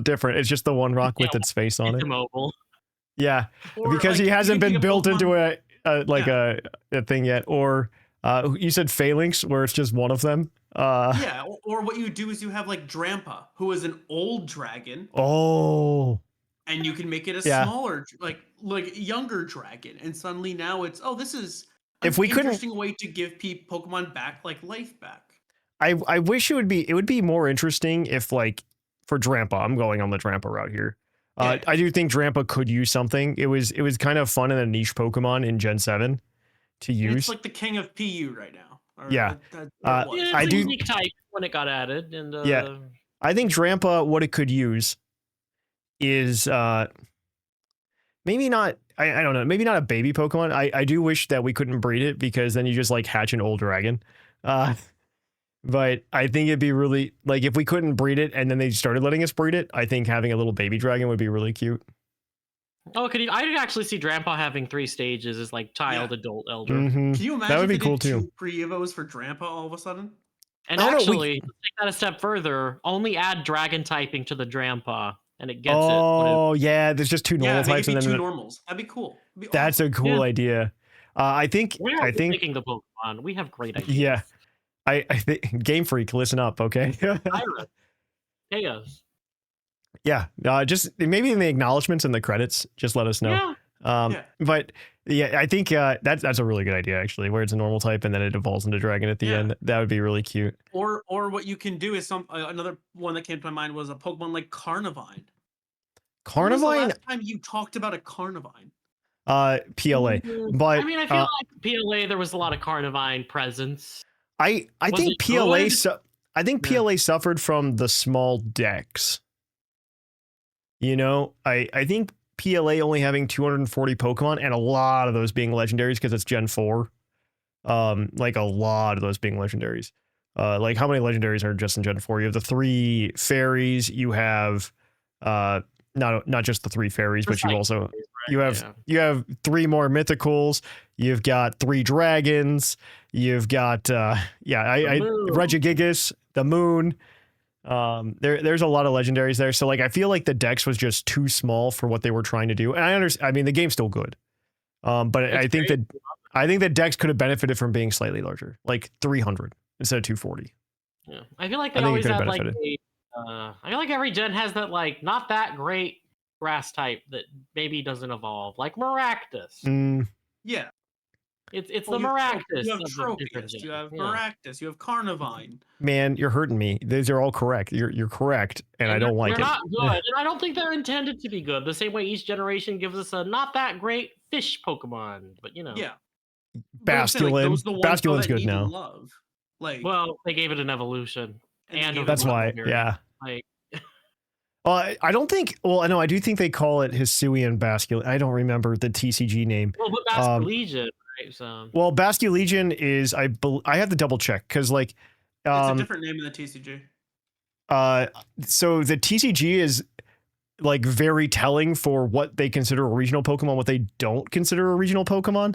different. It's just the one rock with its face on it. Mobile. Yeah, or because he hasn't been built into a thing yet. Or you said Phalanx, where it's just one of them. Or what you do is you have like Drampa, who is an old dragon. Oh. And you can make it a smaller, like younger dragon, and suddenly now it's this is an interesting way to give Pokemon back life back. I wish it would be more interesting if like for Drampa, I'm going on the Drampa route here. I do think Drampa could use something. It was kind of fun in a niche Pokemon in Gen 7 to use. And it's like the king of PU right now. I do unique type when it got added, and I think Drampa, what it could use is maybe not. I don't know. Maybe not a baby Pokemon. I do wish that we couldn't breed it, because then you just like hatch an old dragon. But I think it'd be really like if we couldn't breed it and then they started letting us breed it. I think having a little baby dragon would be really cute. Oh, I could actually see Drampa having 3 stages as like child, adult, elder. Can you imagine that would be cool too? Two pre-evos for Drampa all of a sudden. And actually, let's take that a step further. Only add dragon typing to the Drampa, and it gets it. Oh yeah, there's just 2 normal types and then 2 normals. That'd be cool. That's a cool idea. I think making the Pokemon. We have great ideas. Yeah. I think Game Freak, listen up, okay? Chaos. Yeah, just maybe in the acknowledgments and the credits, just let us know. But yeah, I think that's a really good idea actually, where it's a normal type and then it evolves into dragon at the end. That would be really cute. Or what you can do is another one that came to my mind was a Pokemon like Carnivine. When was the last time you talked about a Carnivine? PLA, but I mean, I feel like PLA there was a lot of Carnivine presence. I think PLA PLA suffered from the small decks. I think PLA only having 240 Pokemon and a lot of those being legendaries because it's Gen 4. Like a lot of those being legendaries. Like how many legendaries are just in Gen 4? You have the 3 fairies, you have not just the 3 fairies, but you also you have 3 more mythicals, you've got 3 dragons, you've got Regigigas, the moon. There's a lot of legendaries there, so like I feel like the dex was just too small for what they were trying to do. And I understand, I mean the game's still good, but I think the dex could have benefited from being slightly larger, like 300 instead of 240. Yeah, I feel like they always had like I feel like every gen has that like not that great grass type that maybe doesn't evolve, like Maractus. Yeah. It's the Maractus. You have Tropius, you have Maractus, you have Carnivine. Man, you're hurting me. These are all correct. You're correct, and I don't like it. They're not good, and I don't think they're intended to be good. The same way each generation gives us a not that great fish Pokemon, but Yeah. Basculin. Basculin's good now. Love. Like, well, they gave it an evolution, and that's why. Yeah. Like, I don't think. Well, no, I do think they call it Hisuian Basculin. I don't remember the TCG name. Well, but Basculegion. So. Well, Basculegion is I have to double check because like it's a different name in the TCG. So the TCG is like very telling for what they consider a regional Pokemon, what they don't consider a regional Pokemon,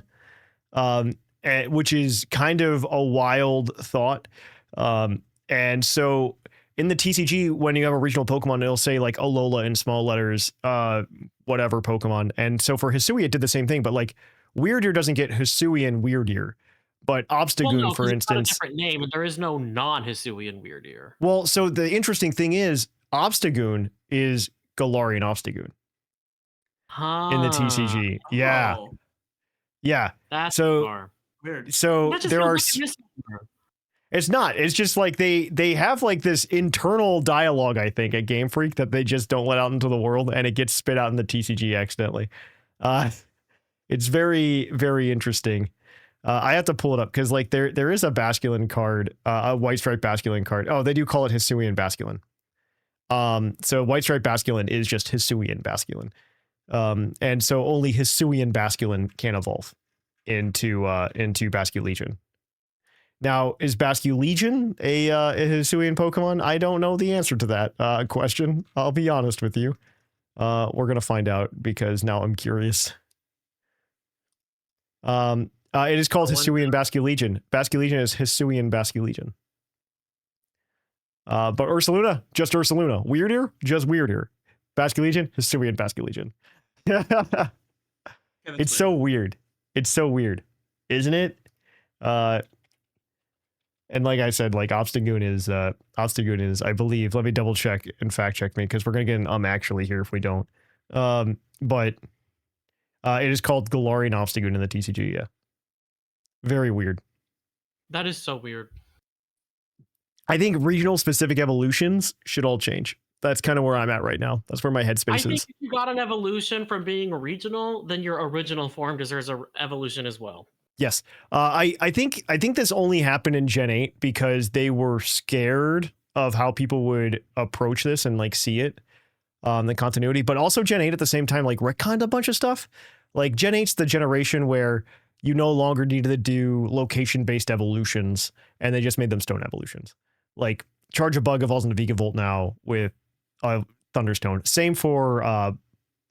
which is kind of a wild thought. And so in the TCG, when you have a regional Pokemon, it'll say like Alola in small letters, whatever Pokemon. And so for Hisui, it did the same thing, but like Weirdeer doesn't get Hisuian Weirdeer, but Obstagoon, for instance, it's got a different name, and there is no non-Hisuian Weirdeer. Well, so the interesting thing is Obstagoon is Galarian Obstagoon in the TCG. Yeah, yeah. That's so weird. So there are. It's not. It's just like they have like this internal dialogue, I think, at Game Freak that they just don't let out into the world, and it gets spit out in the TCG accidentally. It's very, very interesting. I have to pull it up because like there is a Basculin card, a White Stripe Basculin card. Oh, they do call it Hisuian Basculin. So White Stripe Basculin is just Hisuian Basculin. And so only Hisuian Basculin can evolve into Basculegion. Now, is Basculegion a Hisuian Pokemon? I don't know the answer to that question. I'll be honest with you. We're gonna find out because now I'm curious. It is called Hisuian Basculegion. Basculegion is Hisuian Basculegion. But Ursaluna, just Ursaluna. Weirdeer, just Weirdeer. Basculegion, Hisuian Basculegion. It's so weird. It's so weird, isn't it? And like I said, like Obstagoon is, I believe. Let me double check and fact check me because we're gonna get an actually here if we don't. But it is called Galarian Obstagoon in the TCG. Yeah. Very weird. That is so weird. I think regional specific evolutions should all change. That's kind of where I'm at right now. That's where my headspace is. I think if you got an evolution from being regional, then your original form deserves an evolution as well. Yes. I think this only happened in Gen 8 because they were scared of how people would approach this and like see it. The continuity, but also Gen 8 at the same time, like retconned a bunch of stuff. Like Gen 8's the generation where you no longer needed to do location-based evolutions, and they just made them stone evolutions. Like Charge-a-Bug evolves into Vikavolt now with Thunderstone. Same for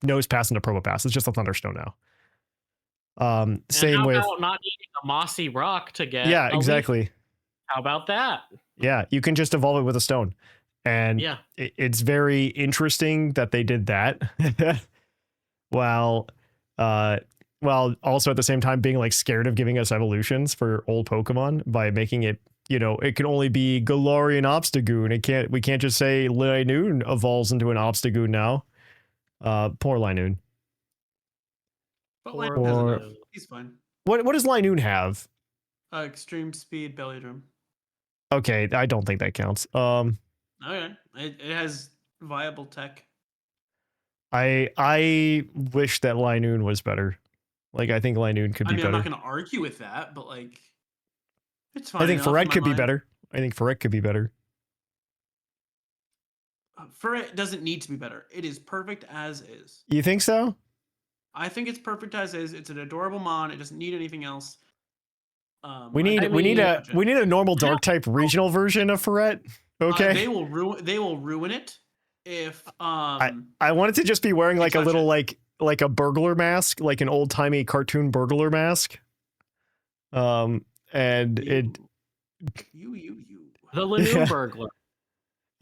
Nosepass into Probopass. It's just a Thunderstone now. Same with not needing a mossy rock to get. Yeah, exactly. How about that? Yeah, you can just evolve it with a stone. And yeah, it's very interesting that they did that. while also at the same time being like scared of giving us evolutions for old Pokemon by making it, it can only be Galarian Obstagoon. We can't just say Linoon evolves into an Obstagoon now. Poor Linoon. But he's fine. What does Linoon have? Extreme speed, belly drum. Okay, I don't think that counts. Okay, it has viable tech. I wish that Linoon was better. Like I think Linoon could be better. I'm not going to argue with that, but like, it's fine. I think Ferret could be better. Ferret doesn't need to be better. It is perfect as is. You think so? I think it's perfect as is. It's an adorable mon. It doesn't need anything else. We need a normal dark type regional version of Ferret. Okay. They will ruin it if I want it to just be wearing like a little like a burglar mask, like an old timey cartoon burglar mask. And the Linoon burglar.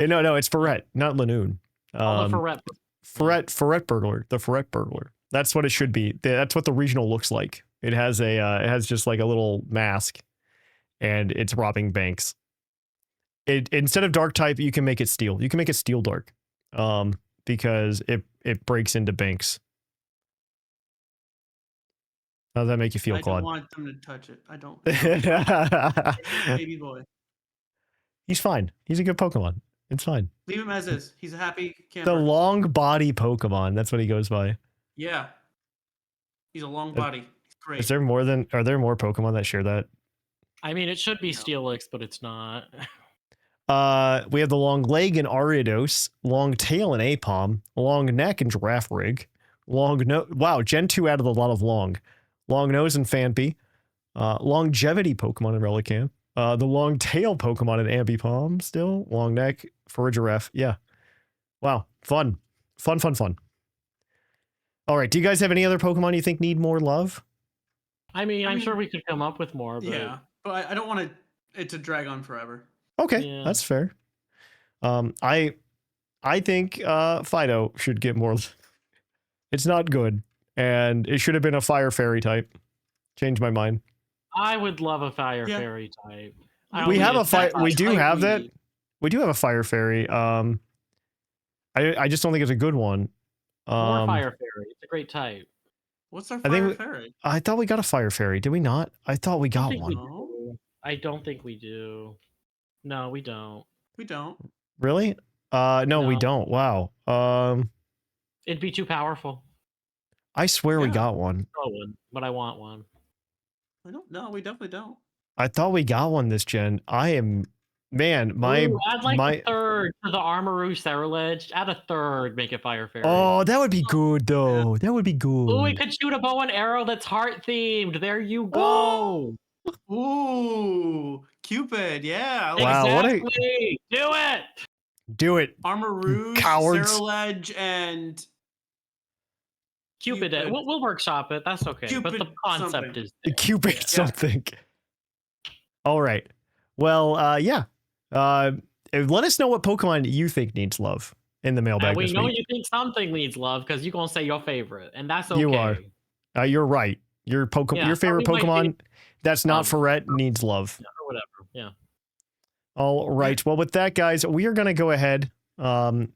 No, it's Ferret, not Linoon. The Ferret burglar, the Ferret burglar. That's what it should be. That's what the regional looks like. It has just like a little mask, and it's robbing banks. Instead of dark type, you can make it steel. You can make it steel dark. because it breaks into banks. How does that make you feel, Claude? I don't want them to touch it. I don't. Baby boy. He's fine. He's a good Pokemon. It's fine. Leave him as is. He's a happy camper. The long body Pokemon. That's what he goes by. Yeah. He's a long body. He's great. Are there more Pokemon that share that? I mean, it should be Steelix, but it's not. We have the long leg in Ariados, long tail in Apom, long neck in Giraffe Rig, long nose. Wow, Gen 2 added a lot of long nose in Phanpy, longevity Pokemon in Relicanth, the long tail Pokemon in Ambipom, still long neck for a Giraffe. Yeah, wow, fun. All right, do you guys have any other Pokemon you think need more love? I mean, I'm sure we could come up with more, but yeah, but I don't want it to drag on forever. Okay, yeah. That's fair. I think Fido should get more. It's not good, and it should have been a Fire Fairy type. Changed my mind. I would love a Fire Fairy type. We have a fire. We do have that. We do have a Fire Fairy. I just don't think it's a good one. More Fire Fairy. It's a great type. What's our Fire Fairy? I thought we got a Fire Fairy. Did we not? I thought we got one. I don't think we do. No, we don't. We don't. Really? No, we don't. Wow. It'd be too powerful. I swear we got one. But I want one. I don't know. We definitely don't. I thought we got one this gen. Add a third to the Armaru Cerulege. Add a third, make it Fire Fairy. Oh, that would be good though. Yeah. That would be good. Ooh, we could shoot a bow and arrow that's heart themed. There you go. Ooh, Cupid. Yeah. Wow. Exactly. Do it. Armaru, cowards. Cerulege, and Cupid. We'll workshop it. That's okay. Cupid but the concept something. is there. Cupid something. All right. Well, yeah. Let us know what Pokemon you think needs love in the mailbag. We this know week. you think something needs love because you're gonna say your favorite, and that's okay. You are. You're right. Your favorite Pokemon that's not Ferret needs love. Or whatever. Yeah. All right. Well, with that, guys, we are gonna go ahead and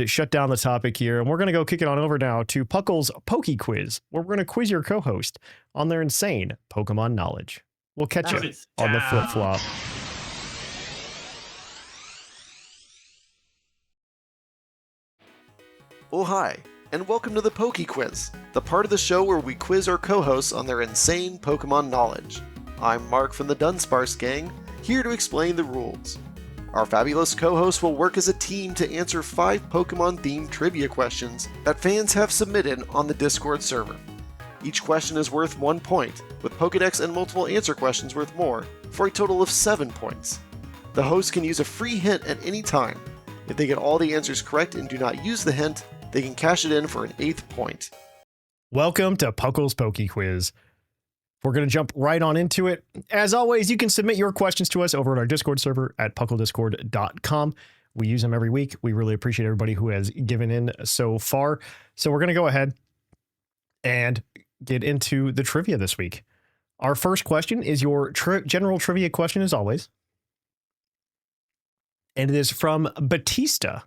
shut down the topic here, and we're gonna go kick it on over now to Puckle's Poke Quiz, where we're gonna quiz your co-host on their insane Pokemon knowledge. We'll catch you on the flip-flop. Oh, hi, and welcome to the Poke Quiz, the part of the show where we quiz our co-hosts on their insane Pokemon knowledge. I'm Mark from the Dunsparce Gang, here to explain the rules. Our fabulous co-hosts will work as a team to answer 5 Pokemon-themed trivia questions that fans have submitted on the Discord server. Each question is worth 1 point, with Pokedex and multiple answer questions worth more, for a total of 7 points. The host can use a free hint at any time. If they get all the answers correct and do not use the hint, they can cash it in for an 8th point. Welcome to Puckle's Poke Quiz. We're going to jump right on into it. As always, you can submit your questions to us over at our Discord server at pucklediscord.com. We use them every week. We really appreciate everybody who has given in so far. So we're going to go ahead and get into the trivia this week. Our first question is your general trivia question, as always. And it is from Batista.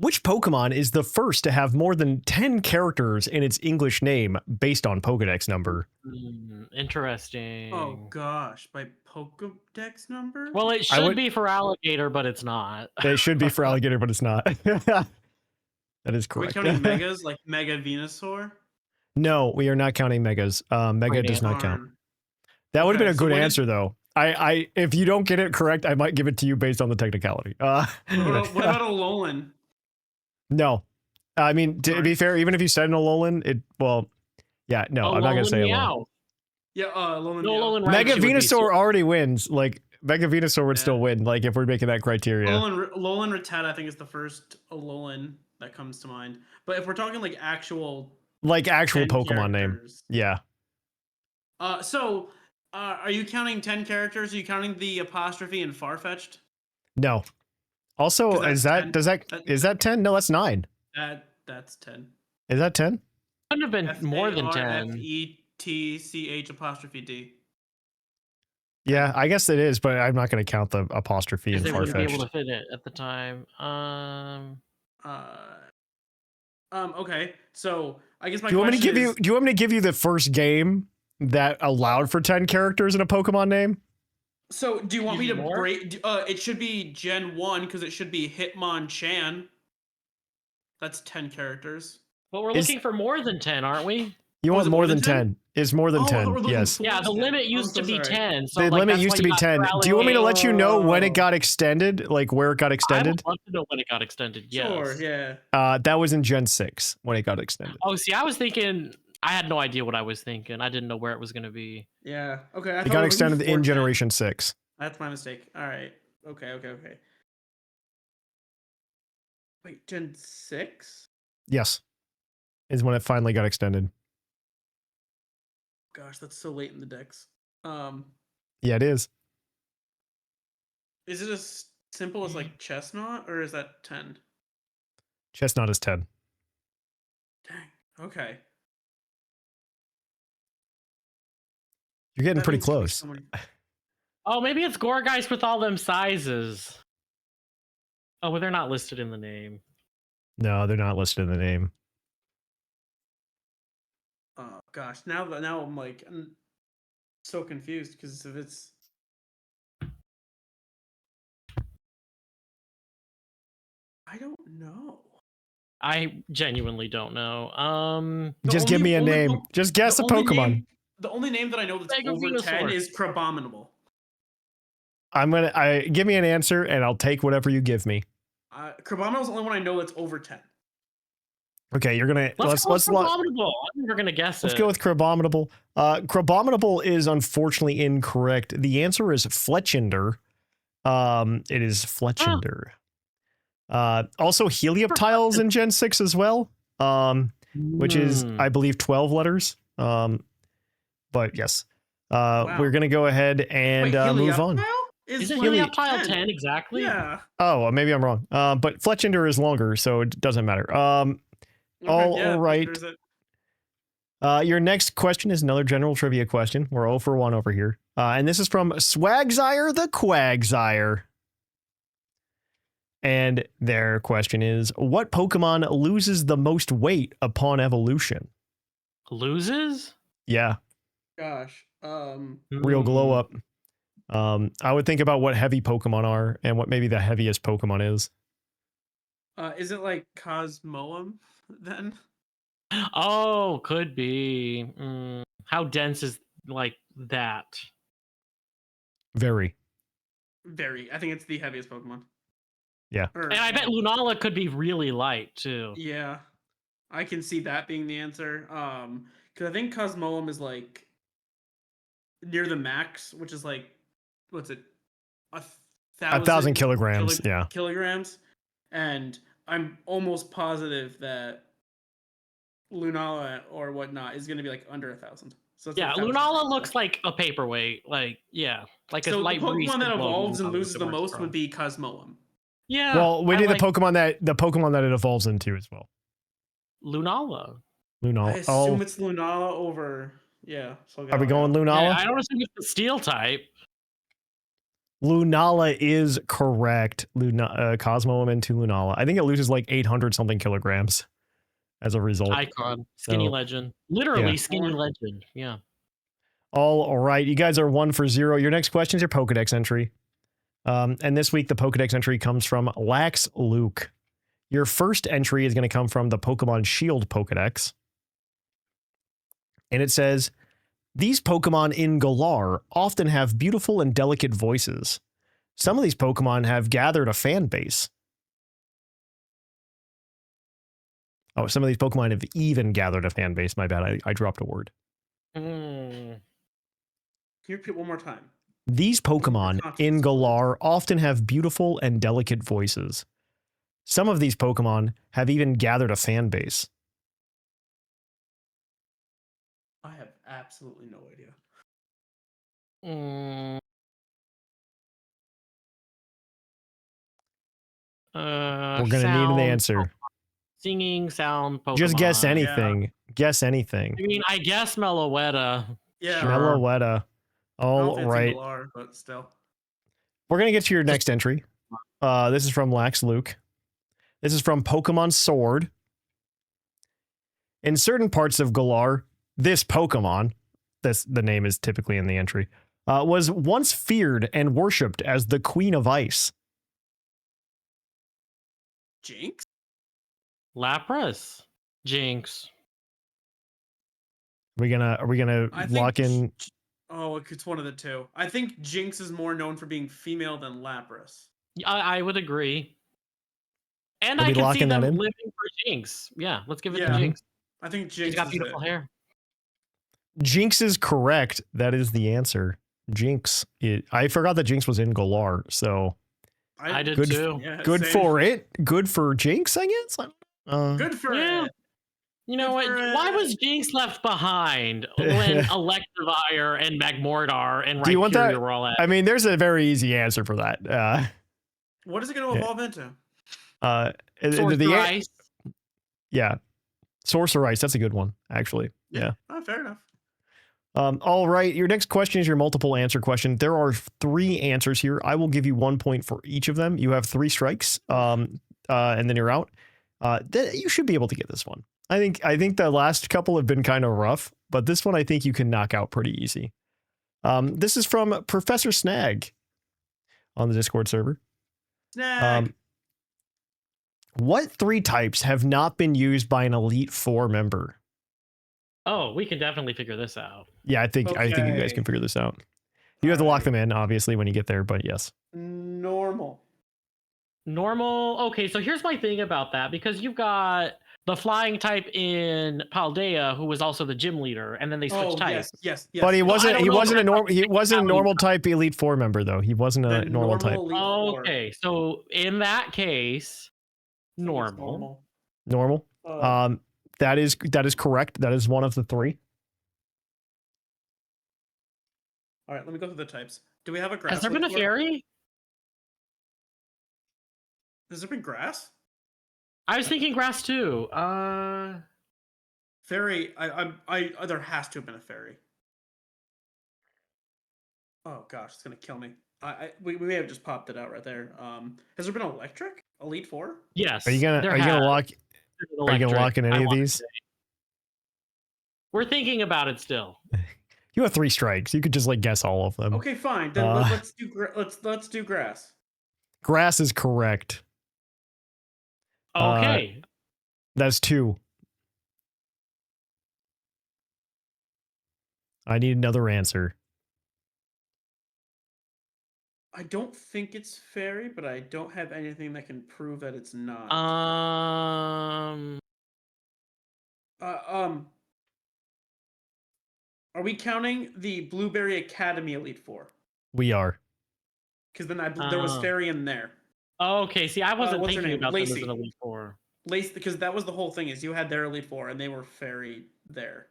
Which Pokemon is the first to have more than 10 characters in its English name based on Pokedex number? Interesting. Oh gosh, by Pokedex number? Well, it should be for alligator, but it's not. It should be for alligator, but it's not. That is correct. Are we counting megas, like Mega Venusaur? No, we are not counting megas. Mega does not count. That would have been a good answer, though. I if you don't get it correct, I might give it to you based on the technicality. What about Alolan? No. I mean, to be fair, even if you said an Alolan, I'm not going to say Alolan. Yeah, Alolan. Alolan Mega Venusaur already wins. Like, Mega Venusaur would still win, like, if we're making that criteria. Alolan Rattata, I think, is the first Alolan that comes to mind. But if we're talking, like, actual Pokemon name. Yeah. So, are you counting 10 characters? Are you counting the apostrophe in Farfetch'd? No. Also, is that 10? No, that's 9. That's 10. Is that 10? Could have been more than 10. FETCH''D. Yeah, I guess it is, but I'm not going to count the apostrophe in Farfetch'd. They wouldn't be able Farfetch'd. to fit it at the time. Okay. So I guess my do you want me to question give you? is, Do you want me to give you the first game that allowed for 10 characters in a Pokemon name? so do you want me to More? break? It should be Gen 1 because it should be Hitmonchan. That's 10 characters. But we're Is- looking for more than 10, aren't we? You Oh, want is it more more than than 10? 10? It's more than Oh, I thought 10. we were looking Yes. for- Yeah, the 10. limit I'm used so to be sorry. 10. So The like, limit that's used why to you be got 10. Do you want me to let you know when it Oh. got extended? Like where it got I extended? would love to know when it got extended. Yes. Sure, yeah. That was in Gen 6 when it got extended. Oh, see, I was thinking. I had no idea what I was thinking. I didn't know where it was going to be. Yeah. Okay. I It thought got we were extended looking for in 10. Generation 6. That's my mistake. All right. Okay. Wait, Gen 6? Yes. Is when it finally got extended. Gosh, that's so late in the decks. Yeah, it is. Is it as simple as like Chestnut, or is that 10? Chestnut is 10. Dang. Okay. You're getting That pretty means there's close. so many- Oh, maybe it's Gourgeist with all them sizes. Oh, well, they're not listed in the name. No, they're not listed in the name. Oh gosh, now I'm like I'm so confused because if it's I don't know. I genuinely don't know. Just give me a name. Just guess a Pokemon. The only name that I know that's Mega over Venusaur. 10 is Crabominable. Give me an answer and I'll take whatever you give me. Crabominable is the only one I know that's over 10. Okay, you're gonna let's Crabominable. I'm never gonna guess Let's go with Crabominable. Crabominable is unfortunately incorrect. The answer is Fletchinder. It is Fletchinder. Also Helioptiles in Gen 6 as well. Which is, I believe, 12 letters. But yes. Wow. We're gonna go ahead and move on. Isn't Helioptile 10 exactly? Yeah. Oh, maybe I'm wrong. But Fletchinder is longer, so it doesn't matter. Okay, All right. Your next question is another general trivia question. We're 0 for 1 over here. And this is from Swagzire the Quagsire. And their question is, what Pokemon loses the most weight upon evolution? Loses? Yeah. Gosh. Real glow up. I would think about what heavy Pokemon are and what maybe the heaviest Pokemon is. Is it like Cosmoem then? Oh, could be. How dense is like that? Very. I think it's the heaviest Pokemon. Yeah. And I bet Lunala could be really light too. Yeah. I can see that being the answer. Because I think Cosmoem is like near the max, which is like, what's it? 1,000 kilograms. Yeah. Kilograms. And I'm almost positive that Lunala or whatnot is going to be like under 1,000. So yeah, Lunala looks like a paperweight. Like, yeah. Like so a light the Pokemon that evolves and Lunala loses the works most from. would be Cosmoem. Yeah. Well, we need the Pokemon that it evolves into as well. Lunala. I assume it's Lunala over. Yeah. So are we going Lunala? Yeah, I don't assume it's the steel type. Lunala is correct. Cosmoem into Lunala. I think it loses like 800 something kilograms as a result. Icon. Skinny legend. Literally skinny legend. Yeah. All right. You guys are 1 for 0. Your next question is your Pokedex entry. And this week, the Pokedex entry comes from Lax Luke. Your first entry is going to come from the Pokemon Shield Pokedex. And it says, these Pokemon in Galar often have beautiful and delicate voices. Some of these Pokemon have gathered a fan base. Oh, some of these Pokemon have even gathered a fan base. My bad. I dropped a word. Can you repeat one more time? These Pokemon in Galar often have beautiful and delicate voices. Some of these Pokemon have even gathered a fan base. I have absolutely no idea. We're going to need an answer. Singing sound Pokemon. Just guess anything. Yeah. Guess anything. I mean, I guess Meloetta. Yeah. Sure. Meloetta. All right. Galar, but still. We're going to get to your next entry. This is from Lax Luke. This is from Pokemon Sword. In certain parts of Galar, this Pokemon, the name is typically in the entry, was once feared and worshipped as the Queen of Ice. Jinx? Lapras. Jinx. Are we gonna lock in? Oh, it's one of the two. I think Jinx is more known for being female than Lapras. I would agree. And Are I we can see locking that them in? living for Jinx. Yeah, let's give it Yeah. to Jinx. I think Jinx She's got is beautiful hair. Jinx is correct. That is the answer. Jinx. I forgot that Jinx was in Galar, so I did good, too. Yeah, good same. for it. Good for Jinx, I guess. Good for Yeah. it. You know what? Why was Jinx left behind when Electivire and Magmortar and Do you want Rhyperior that? were all at? I mean, there's a very easy answer for that. What is it going to evolve into? Sorceress. Yeah. Sorceress. That's a good one, actually. Yeah. Oh, fair enough. All right. Your next question is your multiple answer question. There are 3 answers here. I will give you 1 point for each of them. You have 3 strikes, and then you're out. You should be able to get this one. I think the last couple have been kind of rough, but this one I think you can knock out pretty easy. This is from Professor Snag on the Discord server. Snag. What 3 types have not been used by an Elite Four member? Oh, we can definitely figure this out. Yeah, I think you guys can figure this out. You have to lock them in, obviously, when you get there, but yes. Normal. Okay, so here's my thing about that, because you've got the flying type in Paldea, who was also the gym leader, and then they switched types. Yes. But he wasn't a Normal normal type Elite Four member though. He wasn't a normal type. Okay, so in that case, normal. That is correct. That is one of the 3. All right, let me go through the types. Do we have a grass? Has there been a fairy? Has there been grass? I was thinking grass too. Fairy. There has to have been a fairy. Oh gosh, it's gonna kill me. We may have just popped it out right there. Has there been electric? Elite Four? Yes. Are you gonna lock in any of these? We're thinking about it still. You have 3 strikes. You could just guess all of them. Okay, fine. Then let's do grass. Grass is correct. Okay. That's 2. I need another answer. I don't think it's fairy, but I don't have anything that can prove that it's not. Are we counting the Blueberry Academy Elite Four? We are. Because then there was fairy in there. Okay, see, I wasn't thinking about them as Lacey. an Elite Four. Lacey, because that was the whole thing, is you had their Elite Four, and they were fairy there.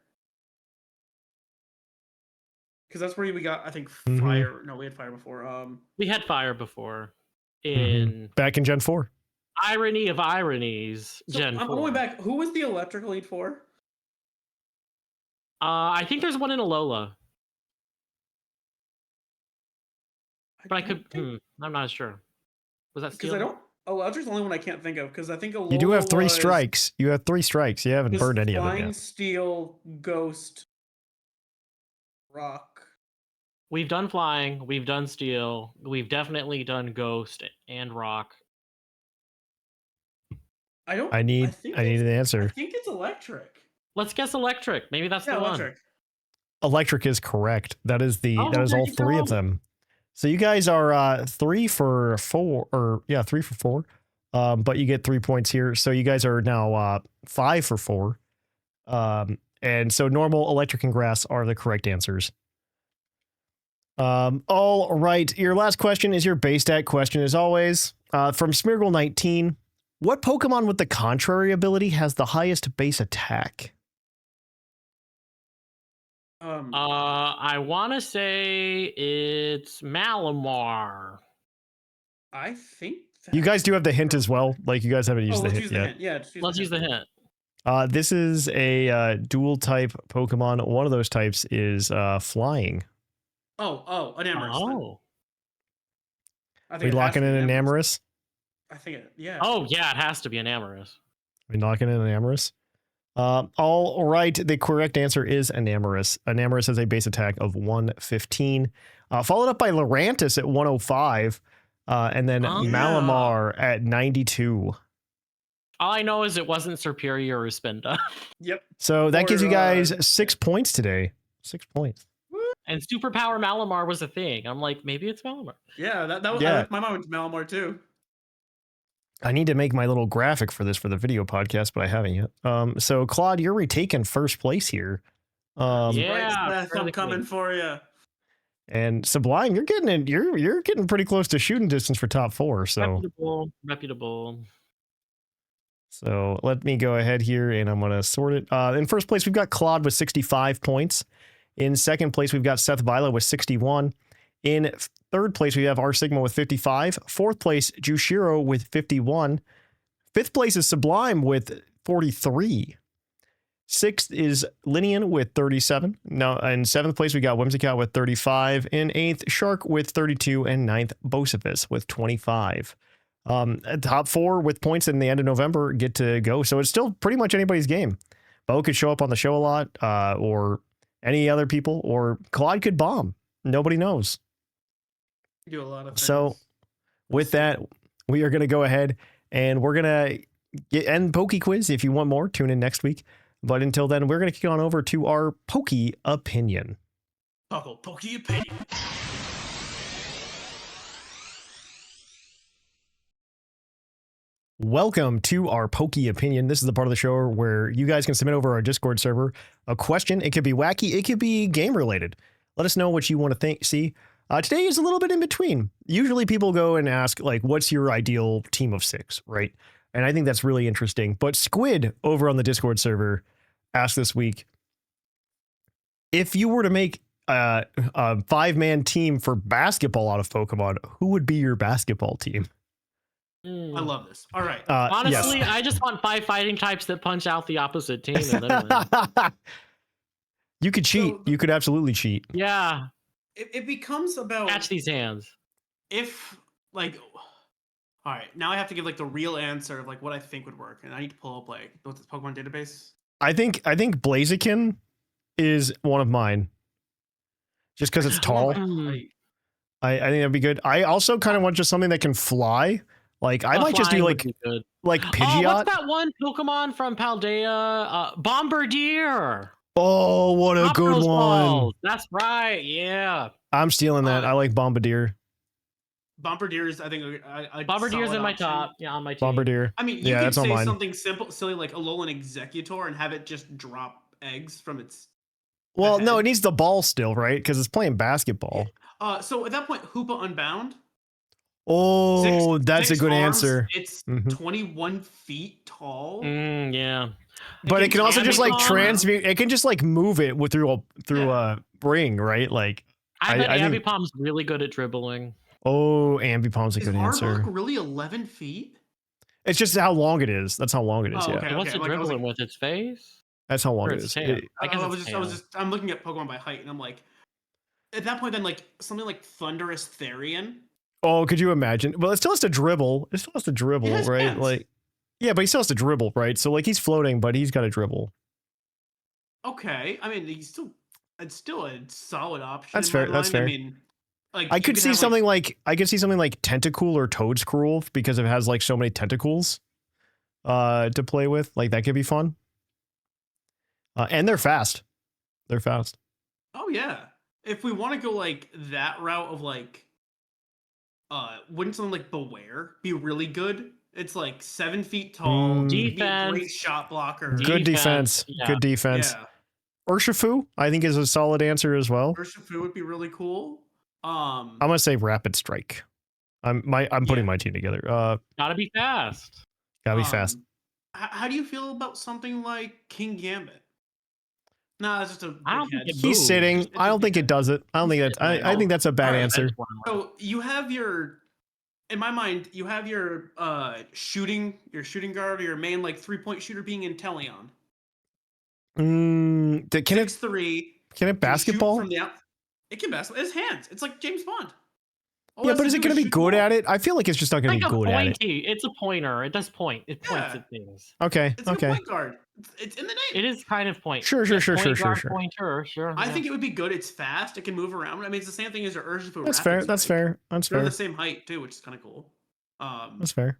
Because that's where we got, I think, fire. No, we had fire before. We had fire before. Back in Gen 4. Irony of ironies, Gen 4. I'm going back. Who was the electric Elite Four? I think there's one in Alola. But I could... I'm not sure. Was that Steel? Because I don't... Electric's the only one I can't think of, because I think Alola You do have 3 strikes. You have 3 strikes. You haven't burned any of them Flying, yet. Steel, Ghost, Rock. We've done Flying. We've done Steel. We've definitely done Ghost and Rock. I need an answer. I think it's Electric. Let's guess Electric. Maybe that's the Electric. one. Electric is correct. That is all 3 of them. So you guys are 3 for 4, or 3 for 4. But you get 3 points here. So you guys are now 5 for 4. And so normal, electric, and grass are the correct answers. All right. Your last question is your base stat question, as always. From Smeargle19, what Pokemon with the contrary ability has the highest base attack? I want to say it's Malamar. I think you guys do have the hint as well. You guys haven't used the hint yet. Yeah, let's use the hint. This is a dual type Pokemon. One of those types is flying. Oh, an Amorous. Oh. Are we locking in an Amorous? I think yeah. Oh yeah, it has to be an Amorous. Are we knocking in an Amorous? All right. The correct answer is an Amorous. An Amorous has a base attack of 115, followed up by Lurantis at 105, and then Malamar at 92. All I know is it wasn't Superior or Spinda. Yep. So that gives you guys 6 points today. 6 points. And Superpower Malamar was a thing. I'm like, maybe it's Malamar. Yeah, that was my mind with Malamar too. I need to make my little graphic for this for the video podcast, but I haven't yet. So Claude, you're retaking first place here. I'm coming for you. And Sublime, you're getting pretty close to shooting distance for top 4. So reputable. So let me go ahead here and I'm going to sort it. In first place, we've got Claude with 65 points. In second place, we've got Seth Vila with 61. In third place, we have R Sigma with 55. Fourth place, Jushiro with 51. Fifth place is Sublime with 43. Sixth is Linian with 37. Now, in seventh place, we got Whimsicott with 35. In eighth, Shark with 32. And ninth, Bocephus with 25. Top 4 with points in the end of November get to go. So it's still pretty much anybody's game. Bo could show up on the show a lot, or any other people, or Claude could bomb. Nobody knows. Do a lot of things. So with that, we are going to go ahead and we're going to end Poke Quiz. If you want more, tune in next week. But until then, we're going to kick on over to our Poke Opinion. Poke Opinion. Welcome to our Poke Opinion. This is the part of the show where you guys can submit over our Discord server a question. It could be wacky. It could be game related. Let us know what you want to see. Today is a little bit in between. Usually people go and ask, like, what's your ideal team of 6, right? And I think that's really interesting. But Squid over on the Discord server asked this week, if you were to make a 5-man team for basketball out of Pokemon, who would be your basketball team? I love this. All right. Honestly, yes. I just want 5 fighting types that punch out the opposite team. And then you could cheat. You could absolutely cheat. Yeah. It becomes about catch these hands. If like, all right, now I have to give like the real answer of like what I think would work, and I need to pull up like what's this Pokemon database. I think Blaziken is one of mine, just because it's tall. I think that'd be good. I also kind of want just something that can fly. Like I might just do like Pidgeot. Oh, what's that one Pokemon from Paldea? Bombardier. Oh, what a good one! That's right. Yeah, I'm stealing that. I like Bombardier. Bombardier is, I think, Bombardier's in my top. Yeah, on my team. Bombardier. I mean, you could say something simple, silly like Alolan Executor, and have it just drop eggs from its. Well, no, it needs the ball still, right? Because it's playing basketball. Yeah. So at that point, Hoopa Unbound. Oh, that's a good answer. It's 21 feet tall. Yeah. But it can also just like transmute. It can just like move it through a ring, right? Like I bet Ambipom's really good at dribbling. Oh, Ambipom's a good answer. Is Arbok really 11 feet? It's just how long it is. That's how long it is. Oh, yeah. Okay, What's it dribbling with its face? That's how long it is. I'm looking at Pokemon by height, and I'm like, at that point, then like something like Thunderous Therian. Oh, could you imagine? Well, it still has to dribble. Right? Hands. Like, yeah, but he still has to dribble, right? So like he's floating, but he's got to dribble. Okay, I mean it's still a solid option. That's fair. That's fair. I mean, like I could see something like Tentacool or Toadscruel because it has like so many tentacles to play with. Like that could be fun. And they're fast. Oh yeah. If we want to go like that route of like wouldn't something like Beware be really good? It's like 7 feet tall, defense, great shot blocker. Good defense. Yeah. Good defense. Yeah. Urshifu, I think, is a solid answer as well. Urshifu would be really cool. I'm gonna say Rapid Strike. I'm putting my team together. Gotta be fast. Gotta be fast. How do you feel about something like King Gambit? No, that's just a. I don't think he's sitting. I don't think it does it. I don't think that's. I think that's a bad answer. So you have your, in my mind, you have your shooting guard or your main like 3-point shooter being Inteleon. Can 6'3". Can it basketball? From the out. It can basketball. It's hands. It's like James Bond. Yeah, but is it going to be good at it? I feel like it's just not going to be good at it. It's a pointer. It does point. It points at things. Okay. It's a point guard. It's in the name. It is kind of point. Sure. Pointer. Sure. I think it would be good. It's fast. It can move around. I mean, it's the same thing as your Urshifu. That's fair. That's fair. That's fair. They're the same height too, which is kind of cool. That's fair.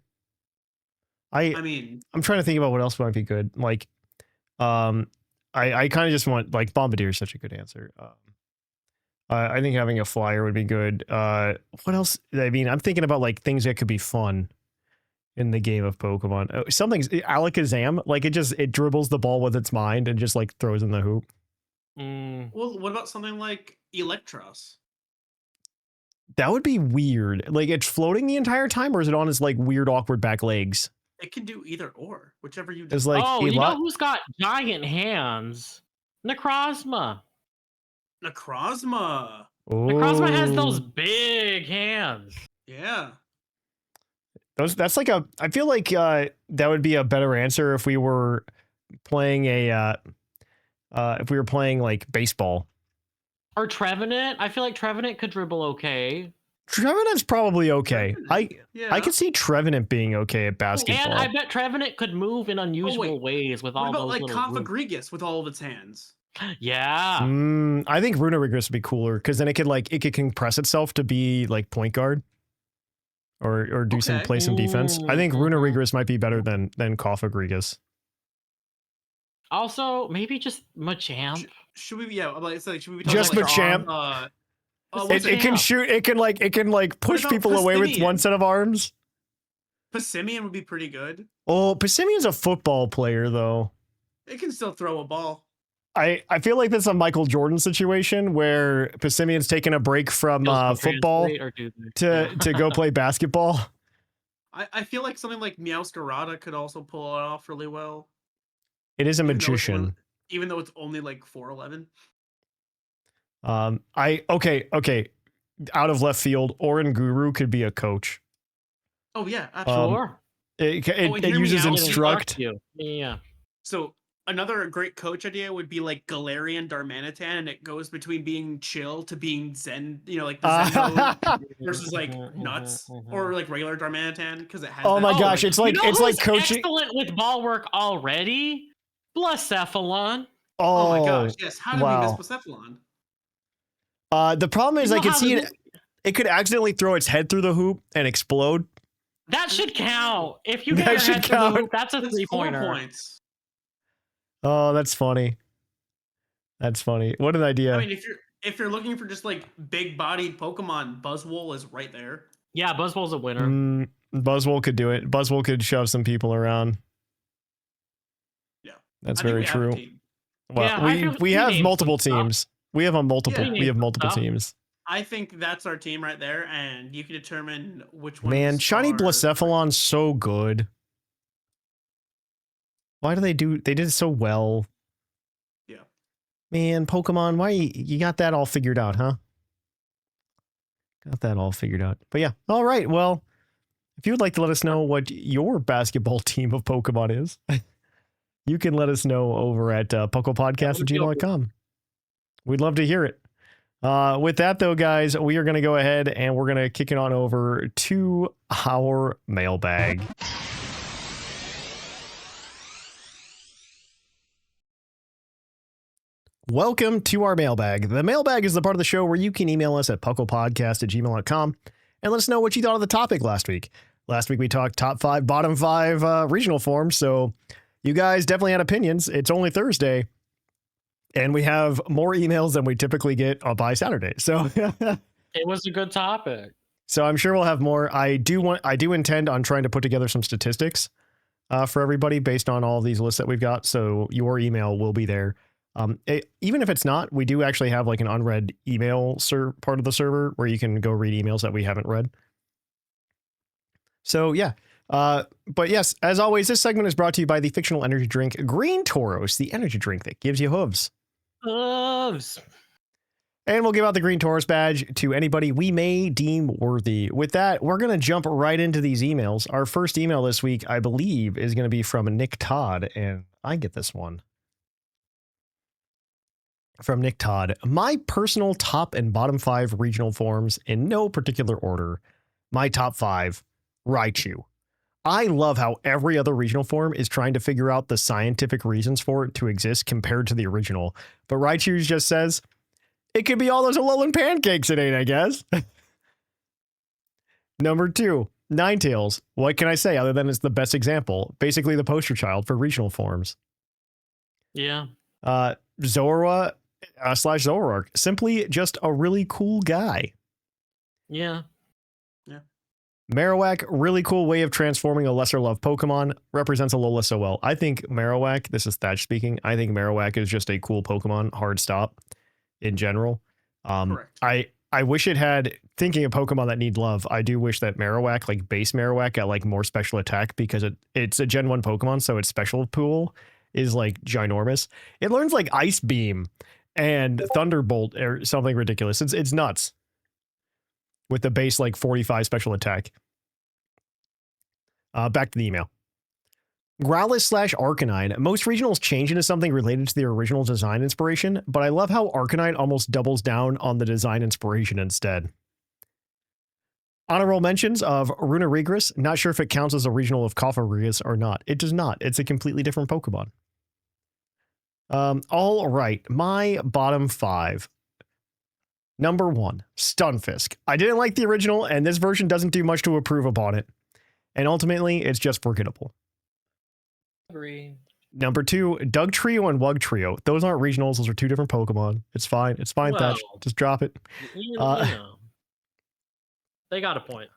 I mean, I'm trying to think about what else might be good. Like, I kind of just want like Bombardier is such a good answer. I think having a flyer would be good. What else? I mean, I'm thinking about like things that could be fun in the game of Pokemon. Something's Alakazam, like it dribbles the ball with its mind and just like throws in the hoop. Well, what about something like Electros? That would be weird. Like it's floating the entire time, or is it on its like weird, awkward back legs? It can do either or, whichever you. It's like you know who's got giant hands? Necrozma. Necrozma. Necrozma has those big hands. Yeah. That's like a. I feel like that would be a better answer if we were playing like baseball. Or Trevenant. I feel like Trevenant could dribble okay. Trevenant's probably okay. I could see Trevenant being okay at basketball. And I bet Trevenant could move in unusual ways with all those like little Confagrigus with all of its hands? Yeah. I think Runerigus would be cooler because then it could compress itself to be like point guard or do play some defense. I think Runerigus might be better than Confagrigus. Also, maybe just Machamp. Should we? Yeah, should we be just Machamp? It can shoot. It can push people away with one set of arms. Passimian would be pretty good. Oh, Passimian's a football player though. It can still throw a ball. I feel like that's a Michael Jordan situation where Passimian's taking a break from football to go play basketball. I feel like something like Meowscarada could also pull it off really well. It is a magician. Even though it's only like 4'11". Okay. Out of left field, Orin Guru could be a coach. Oh yeah, absolutely. It uses instruct. Yeah. So another great coach idea would be like Galarian Darmanitan, and it goes between being chill to being zen, like the zen mode versus like nuts or like regular Darmanitan because it has. Oh my gosh, it's like coaching. Excellent with ball work already. Blacephalon. Oh my gosh, yes. How did we miss Blacephalon? The problem is I can see it could accidentally throw its head through the hoop and explode. That should count. If you get your head through the hoop, that's a 3-pointer. 4 points. Oh, that's funny. That's funny. What an idea. I mean, if you're looking for just like big-bodied Pokemon, Buzzwole is right there. Yeah, Buzzwole's a winner. Buzzwole could do it. Buzzwole could shove some people around. Yeah. That's very true. Well, yeah, we have multiple teams. We have multiple teams. I think that's our team right there, and you can determine which one. Man, shiny Blacephalon's so good. Why do they did it so well? Yeah. Man, Pokemon, why you got that all figured out, huh? Got that all figured out. But yeah, all right. Well, if you would like to let us know what your basketball team of Pokemon is, you can let us know over at puclpodcast@gmail.com. We'd love to hear it. With that, though, guys, we are going to go ahead and we're going to kick it on over to our mailbag. Welcome to our mailbag. The mailbag is the part of the show where you can email us at puclpodcast@gmail.com and let us know what you thought of the topic last week. Last week, we talked top 5, bottom 5 regional forms, so you guys definitely had opinions. It's only Thursday. And we have more emails than we typically get by Saturday. So it was a good topic. So I'm sure we'll have more. I do intend on trying to put together some statistics for everybody based on all of these lists that we've got. So your email will be there. Even if it's not, we do actually have like an unread email part of the server where you can go read emails that we haven't read. So yeah. But yes, as always, this segment is brought to you by the fictional energy drink Green Tauros, the energy drink that gives you hooves. Hooves. And we'll give out the Green Tauros badge to anybody we may deem worthy. With that, we're going to jump right into these emails. Our first email this week, I believe, is going to be from Nick Todd, and I get this one. from Nick Todd. My personal top and bottom 5 regional forms in no particular order. My top 5, Raichu. I love how every other regional form is trying to figure out the scientific reasons for it to exist compared to the original. But Raichu just says, it could be all those Alolan pancakes it ain't, I guess. Number 2, Ninetales. What can I say other than it's the best example? Basically the poster child for regional forms. Yeah. Zorua / Zoroark. Simply just a really cool guy. Yeah. Marowak, really cool way of transforming a lesser loved Pokemon, represents Alola so well. I think Marowak, this is Thatch speaking, I think Marowak is just a cool Pokemon, hard stop in general. Correct. I wish it had, thinking of Pokemon that need love, I do wish that Marowak, like base Marowak, got like more special attack because it's a Gen 1 Pokemon, so its special pool is like ginormous. It learns like Ice Beam and Thunderbolt or something ridiculous. It's nuts. With the base like 45 special attack. Back to the email. Growlithe / Arcanine. Most regionals change into something related to the original design inspiration, but I love how Arcanine almost doubles down on the design inspiration instead. Honorable mentions of Runarigris. Not sure if it counts as a regional of Cofagrigus or not. It does not. It's a completely different Pokemon. All right. My bottom 5. Number 1, Stunfisk. I didn't like the original, and this version doesn't do much to improve upon it. And ultimately, it's just forgettable. Agree. Number 2, Dugtrio and Wugtrio. Those aren't regionals. Those are 2 different Pokemon. It's fine. It's fine, Well, Thatch. Just drop it. You know. They got a point.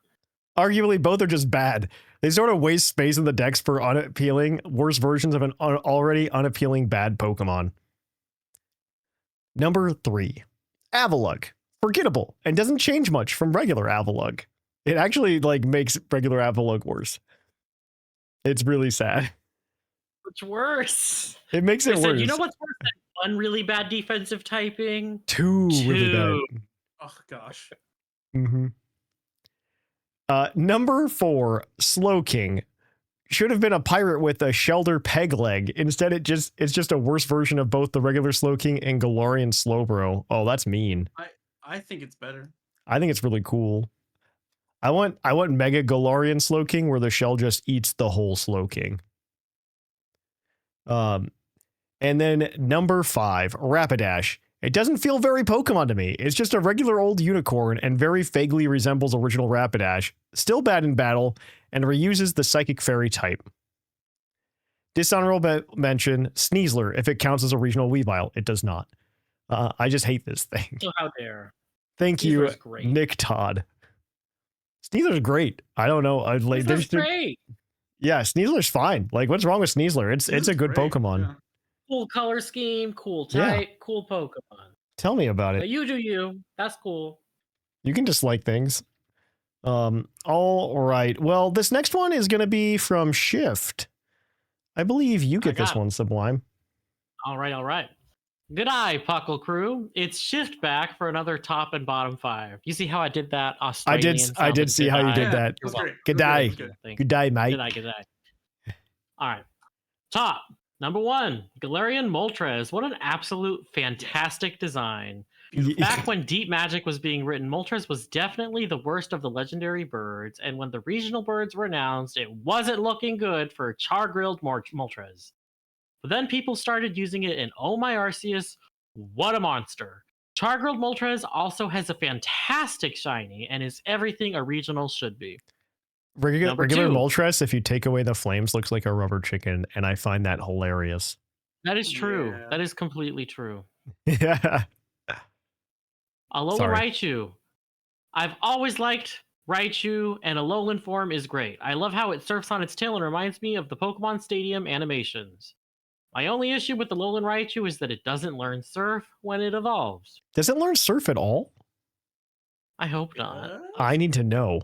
Arguably, both are just bad. They sort of waste space in the decks for unappealing, worse versions of an already unappealing bad Pokemon. Number 3. Avalugg. Forgettable and doesn't change much from regular Avalugg. It actually like makes regular Avalugg worse. It's really sad. It's worse. It makes it worse. You know what's worse than one really bad defensive typing? 2 really bad. Oh gosh. Mm-hmm. Number 4, Slowking. Should have been a pirate with a Shelder peg leg. Instead, it's just a worse version of both the regular Slowking and Galarian Slowbro. Oh, that's mean. I think it's better. I think it's really cool. I want Mega Galarian Slowking where the shell just eats the whole Slowking. And then number 5, Rapidash. It doesn't feel very Pokemon to me. It's just a regular old unicorn and very vaguely resembles original Rapidash. Still bad in battle and reuses the Psychic Fairy type. Dishonorable mention, Sneasler, if it counts as a regional Weavile. It does not. I just hate this thing. So how dare. Thank you, Nick Todd. Sneasler's great. I don't know. Sneasler's great. Yeah, Sneasler's fine. Like, what's wrong with Sneasler? It's a good great. Pokemon. Yeah. Cool color scheme, cool type, cool Pokemon. Tell me about it. But you do you. That's cool. You can dislike things. All right. Well, this next one is going to be from Shift. I believe you get this one, Sublime. All right. Good eye, Puckle crew. It's Shift back for another top and bottom 5. You see how I did that? Australian I did see how you did that. Good day. Good day, mate. Good day. All right. Top. Number 1, Galarian Moltres. What an absolute fantastic design. Back when Deep Magic was being written, Moltres was definitely the worst of the legendary birds, and when the regional birds were announced, it wasn't looking good for Char-Grilled Moltres. But then people started using it, and oh my Arceus, what a monster. Char-Grilled Moltres also has a fantastic shiny, and is everything a regional should be. Regular Moltres, if you take away the flames, looks like a rubber chicken, and I find that hilarious. That is true. Yeah. That is completely true. Yeah. Alolan Raichu. I've always liked Raichu, and Alolan form is great. I love how it surfs on its tail and reminds me of the Pokemon Stadium animations. My only issue with the Alolan Raichu is that it doesn't learn Surf when it evolves. Does it learn Surf at all? I hope not. I need to know.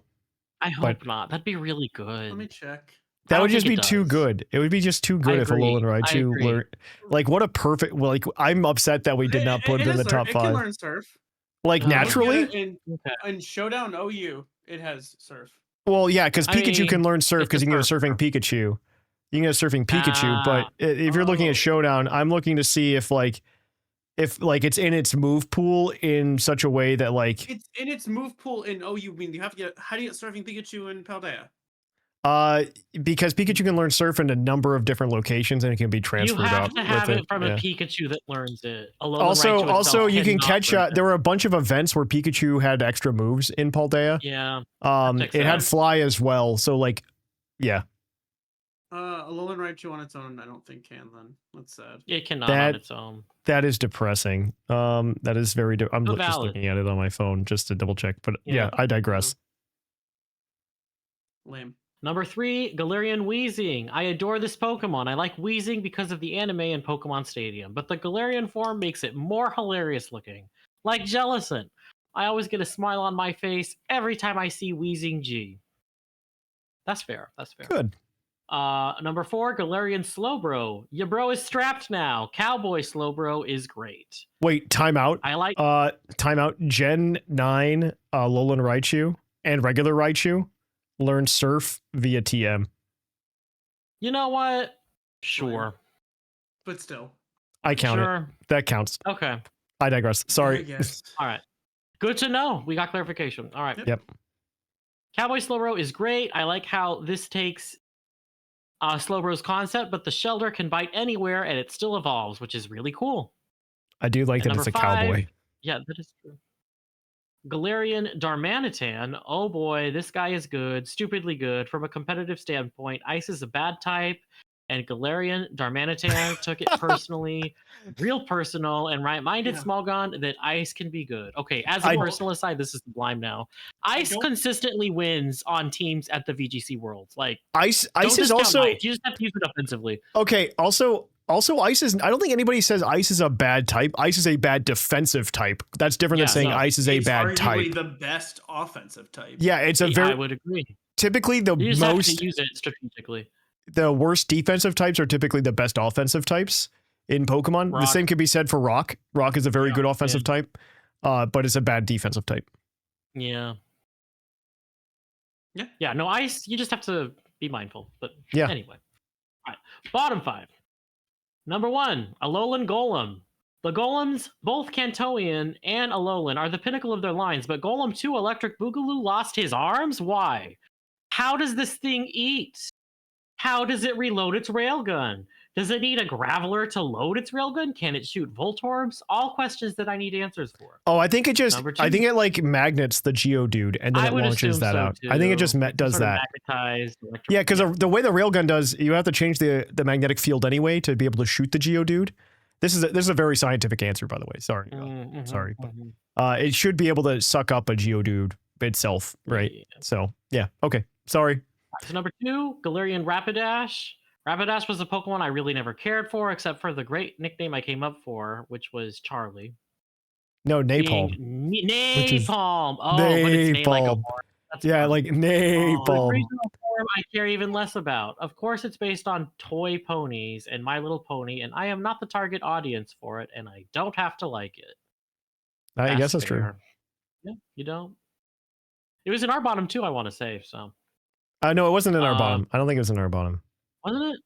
I hope not. That'd be really good. Let me check. That would just be too good. It would be just too good if Alolan Raichu learned. Like, what a perfect. Well, like, I'm upset that we did not put it in the top 5. It can learn Surf. Like, naturally? In Showdown OU, it has Surf. Well, yeah, because Pikachu can learn Surf because you can get a Surfing Pikachu. You can get a Surfing Pikachu, but if you're looking at Showdown, I'm looking to see if, like, if like it's in its move pool in such a way that like it's in its move pool in you mean you have to get how do you get Surfing Pikachu in Paldea? Because Pikachu can learn Surf in a number of different locations and it can be transferred up. You have to have it from a Pikachu that learns it. Also, you can catch. There were a bunch of events where Pikachu had extra moves in Paldea. Yeah. It had Fly as well. So like, yeah. Alolan Raichu on its own, I don't think can. Then that's sad. It cannot on its own. That is depressing. That is very. I'm just looking at it on my phone just to double check. But yeah, I digress. Lame. Number 3, Galarian Weezing. I adore this Pokemon. I like Weezing because of the anime and Pokemon Stadium, but the Galarian form makes it more hilarious looking. Like Jellicent. I always get a smile on my face every time I see Weezing G. That's fair. That's fair. Good. Number 4, Galarian Slowbro. Your bro is strapped now. Cowboy Slowbro is great. Wait, timeout. I like timeout. Gen 9 Alolan Raichu and regular Raichu learn Surf via TM. You know what? Sure. But still. I count it. That counts. Okay. I digress. Sorry. Yes. All right. Good to know. We got clarification. All right. Yep. Cowboy Slowbro is great. I like how this takes Slowbro's concept, but the Shelter can bite anywhere and it still evolves, which is really cool. I do like that it's a cowboy. Yeah, that is true. Galarian Darmanitan. Oh boy, this guy is good. Stupidly good. From a competitive standpoint, Ice is a bad type, and Galarian Darmanitan took it personally, real personal, and reminded Smogon that Ice can be good. Okay, as a personal aside, this is Sublime now. Ice consistently wins on teams at the VGC Worlds. Like Ice is also Ice. You just have to use it offensively. Okay, also, Ice is. I don't think anybody says Ice is a bad type. Ice is a bad defensive type. That's different than saying Ice is a bad type. It's arguably the best offensive type. Yeah, it's a very. I would agree. Typically, the you just most have to use it strategically. The worst defensive types are typically the best offensive types in Pokemon. Rock. The same could be said for Rock. Rock is a very good offensive type, but it's a bad defensive type. Yeah. Yeah. No, Ice. You just have to be mindful. But anyway, all right. Bottom 5. Number 1, Alolan Golem. The Golems, both Kantoian and Alolan, are the pinnacle of their lines, but Golem 2 Electric Boogaloo lost his arms? Why? How does this thing eat? How does it reload its railgun? Does it need a Graveler to load its railgun? Can it shoot Voltorbs? All questions that I need answers for. Oh, I think it like magnets the Geodude and then it launches that out. Too. I think it just does that. Yeah, because the way the railgun does, you have to change the magnetic field anyway to be able to shoot the Geodude. This is a very scientific answer, by the way. Sorry, sorry, but it should be able to suck up a Geodude itself, right? Yeah. So yeah, okay, sorry. So number 2, Galarian Rapidash. Rapidash was a Pokemon I really never cared for, except for the great nickname I came up for, which was Charlie. No, Napalm. Napalm. Oh, Napalm. But it's named like a fun. Like Napalm. The regional form I care even less about. Of course, it's based on toy ponies and My Little Pony, and I am not the target audience for it, and I don't have to like it. I guess that's true. Yeah, you don't. It was in our bottom too, I want to say. So. No, it wasn't in our bottom. I don't think it was in our bottom. Wasn't it?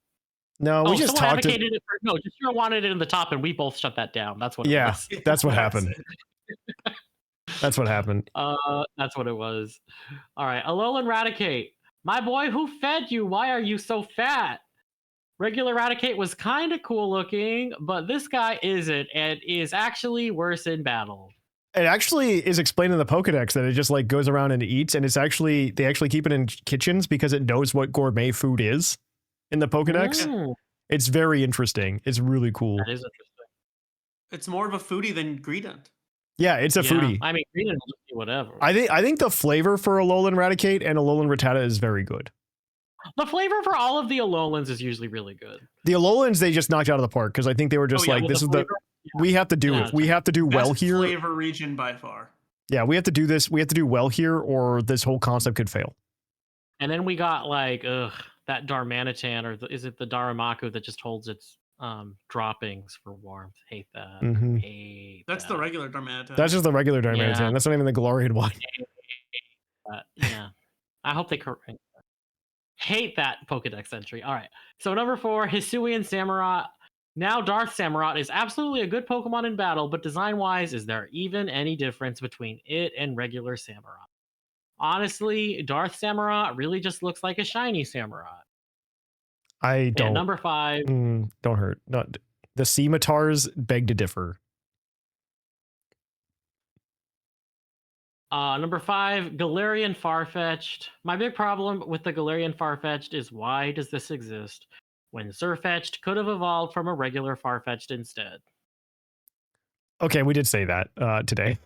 No, we just talked. No, just you wanted it in the top, and we both shut that down. That's what. It was. That's what happened. That's what happened. That's what it was. All right, Alolan Raticate. My boy, who fed you? Why are you so fat? Regular Raticate was kind of cool looking, but this guy isn't, and is actually worse in battle. It actually is explained in the Pokedex that it just like goes around and eats, and they actually keep it in kitchens because it knows what gourmet food is in the Pokedex. Ooh. It's very interesting. It's really cool. That is interesting. It's more of a foodie than Greedent. Yeah, it's a foodie. I mean, Greedent will just do whatever. I think the flavor for Alolan Raticate and Alolan Rattata is very good. The flavor for all of the Alolans is usually really good. The Alolans they just knocked out of the park because I think they were just this is the we have to do it. We have to do well here. Flavor region by far. Yeah, we have to do this. We have to do well here, or this whole concept could fail. And then we got like that Darmanitan, or is it the Daramaku that just holds its droppings for warmth? Hate that. Mm-hmm. Hate That's the regular Darmanitan. That's just the regular Darmanitan. Yeah. That's not even the Galarian one. Yeah, I hope they correct. Hate that Pokedex entry. All right. So number 4, Hisuian Samurai. Now Darth Samurott is absolutely a good Pokemon in battle, but design-wise, is there even any difference between it and regular Samurott? Honestly, Darth Samurott really just looks like a shiny Samurott. I don't. And number 5. Don't hurt. Not the Scimitars beg to differ. Number 5, Galarian Farfetch'd. My big problem with the Galarian Farfetch'd is why does this exist when Sirfetch'd could have evolved from a regular Farfetch'd instead? Okay, we did say that today.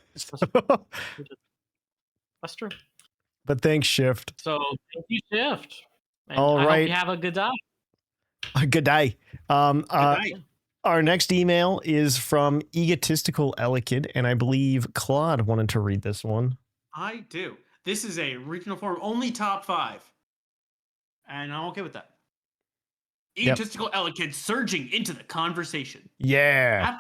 That's true. But thanks, Shift. So thank you, Shift. And All I right. hope you have a good day. Good day. Good night. Our next email is from Egotistical Elekid, and I believe Claude wanted to read this one. I do. This is a regional form, only top 5. And I'm okay with that. Egotistical Elekid surging into the conversation. Yeah.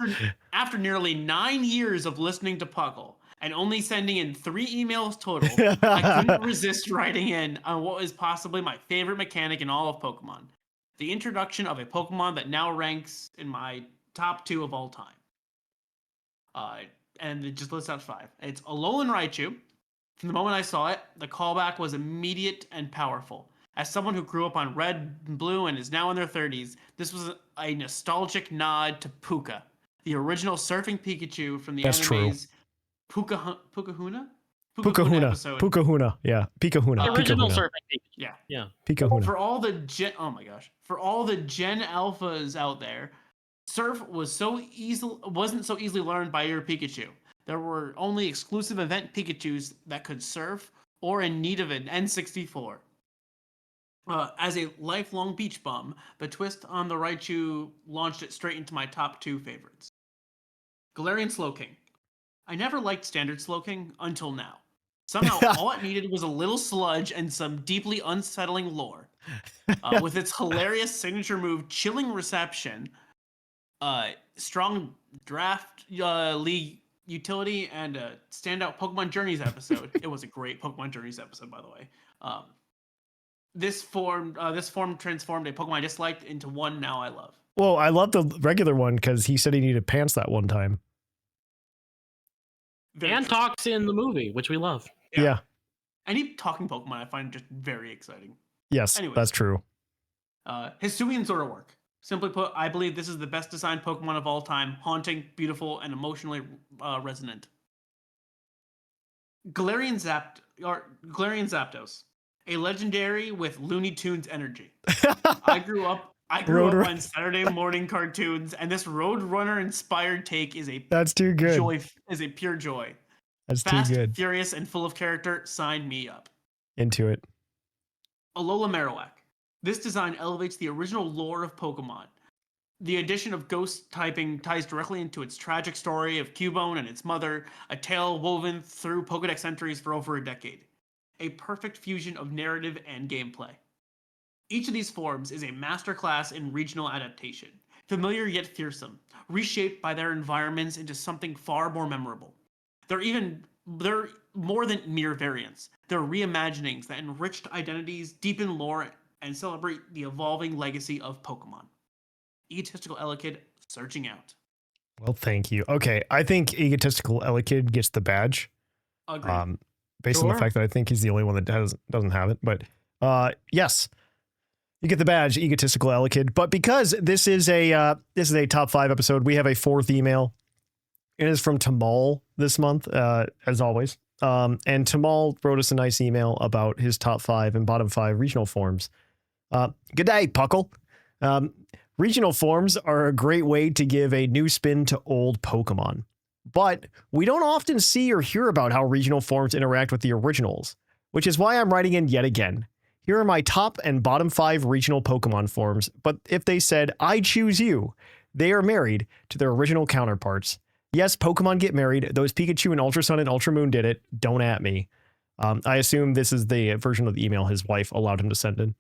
After nearly 9 years of listening to Puckle and only sending in 3 emails total, I couldn't resist writing in on what is possibly my favorite mechanic in all of Pokemon. The introduction of a Pokemon that now ranks in my top 2 of all time. And it just lists out 5. It's Alolan Raichu. From the moment I saw it, the callback was immediate and powerful. As someone who grew up on Red and Blue and is now in their 30s, this was a nostalgic nod to Puka, the original surfing Pikachu from the anime's Pucahuna episode. Pucahuna. Yeah. Pikahuna. The original Pikahuna. surfing Pikachu. Yeah. Pikahuna. For all the Gen Alphas out there, Surf wasn't so easily learned by your Pikachu. There were only exclusive event Pikachus that could surf or in need of an N64. As a lifelong beach bum, the twist on the Raichu launched it straight into my top 2 favorites. Galarian Slowking. I never liked standard Slowking until now. Somehow, all it needed was a little sludge and some deeply unsettling lore. With its hilarious signature move, Chilling Reception, strong draft league utility, and a standout Pokemon Journeys episode. It was a great Pokemon Journeys episode, by the way. This form transformed a Pokemon I disliked into one now I love. Well, I love the regular one because he said he needed pants that one time. And talks in the movie, which we love. Yeah. Any talking Pokemon I find just very exciting. Yes, Anyways, that's true. Hisuian Zoroark. Simply put, I believe this is the best designed Pokemon of all time. Haunting, beautiful, and emotionally resonant. Galarian Zapdos. A legendary with Looney Tunes energy. I grew up on Saturday morning cartoons, and this Roadrunner inspired take is that's too good. Is a pure joy. That's Fast, too good. furious, and full of character. Sign me up. Into it. Alola Marowak. This design elevates the original lore of Pokemon. The addition of ghost typing ties directly into its tragic story of Cubone and its mother, a tale woven through Pokedex entries for over a decade. A perfect fusion of narrative and gameplay. Each of these forms is a masterclass in regional adaptation, familiar yet fearsome, reshaped by their environments into something far more memorable. They're more than mere variants. They're reimaginings that enriched identities, deepen lore, and celebrate the evolving legacy of Pokemon. Egotistical Elekid searching out. Well, thank you. Okay, I think Egotistical Elekid gets the badge. Agreed. Based on the fact that I think he's the only one that doesn't have it. But yes, you get the badge, Egotistical Elekid. But because this is a top 5 episode, we have a 4th email. It is from Tamal this month, as always. And Tamal wrote us a nice email about his top 5 and bottom 5 regional forms. Good day, Puckle. Regional forms are a great way to give a new spin to old Pokemon. But we don't often see or hear about how regional forms interact with the originals, which is why I'm writing in yet again. Here are my top and bottom 5 regional Pokemon forms, but if they said, I choose you, they are married to their original counterparts. Yes, Pokemon get married. Those Pikachu and Ultra Sun and Ultra Moon did it. Don't at me. I assume this is the version of the email his wife allowed him to send in.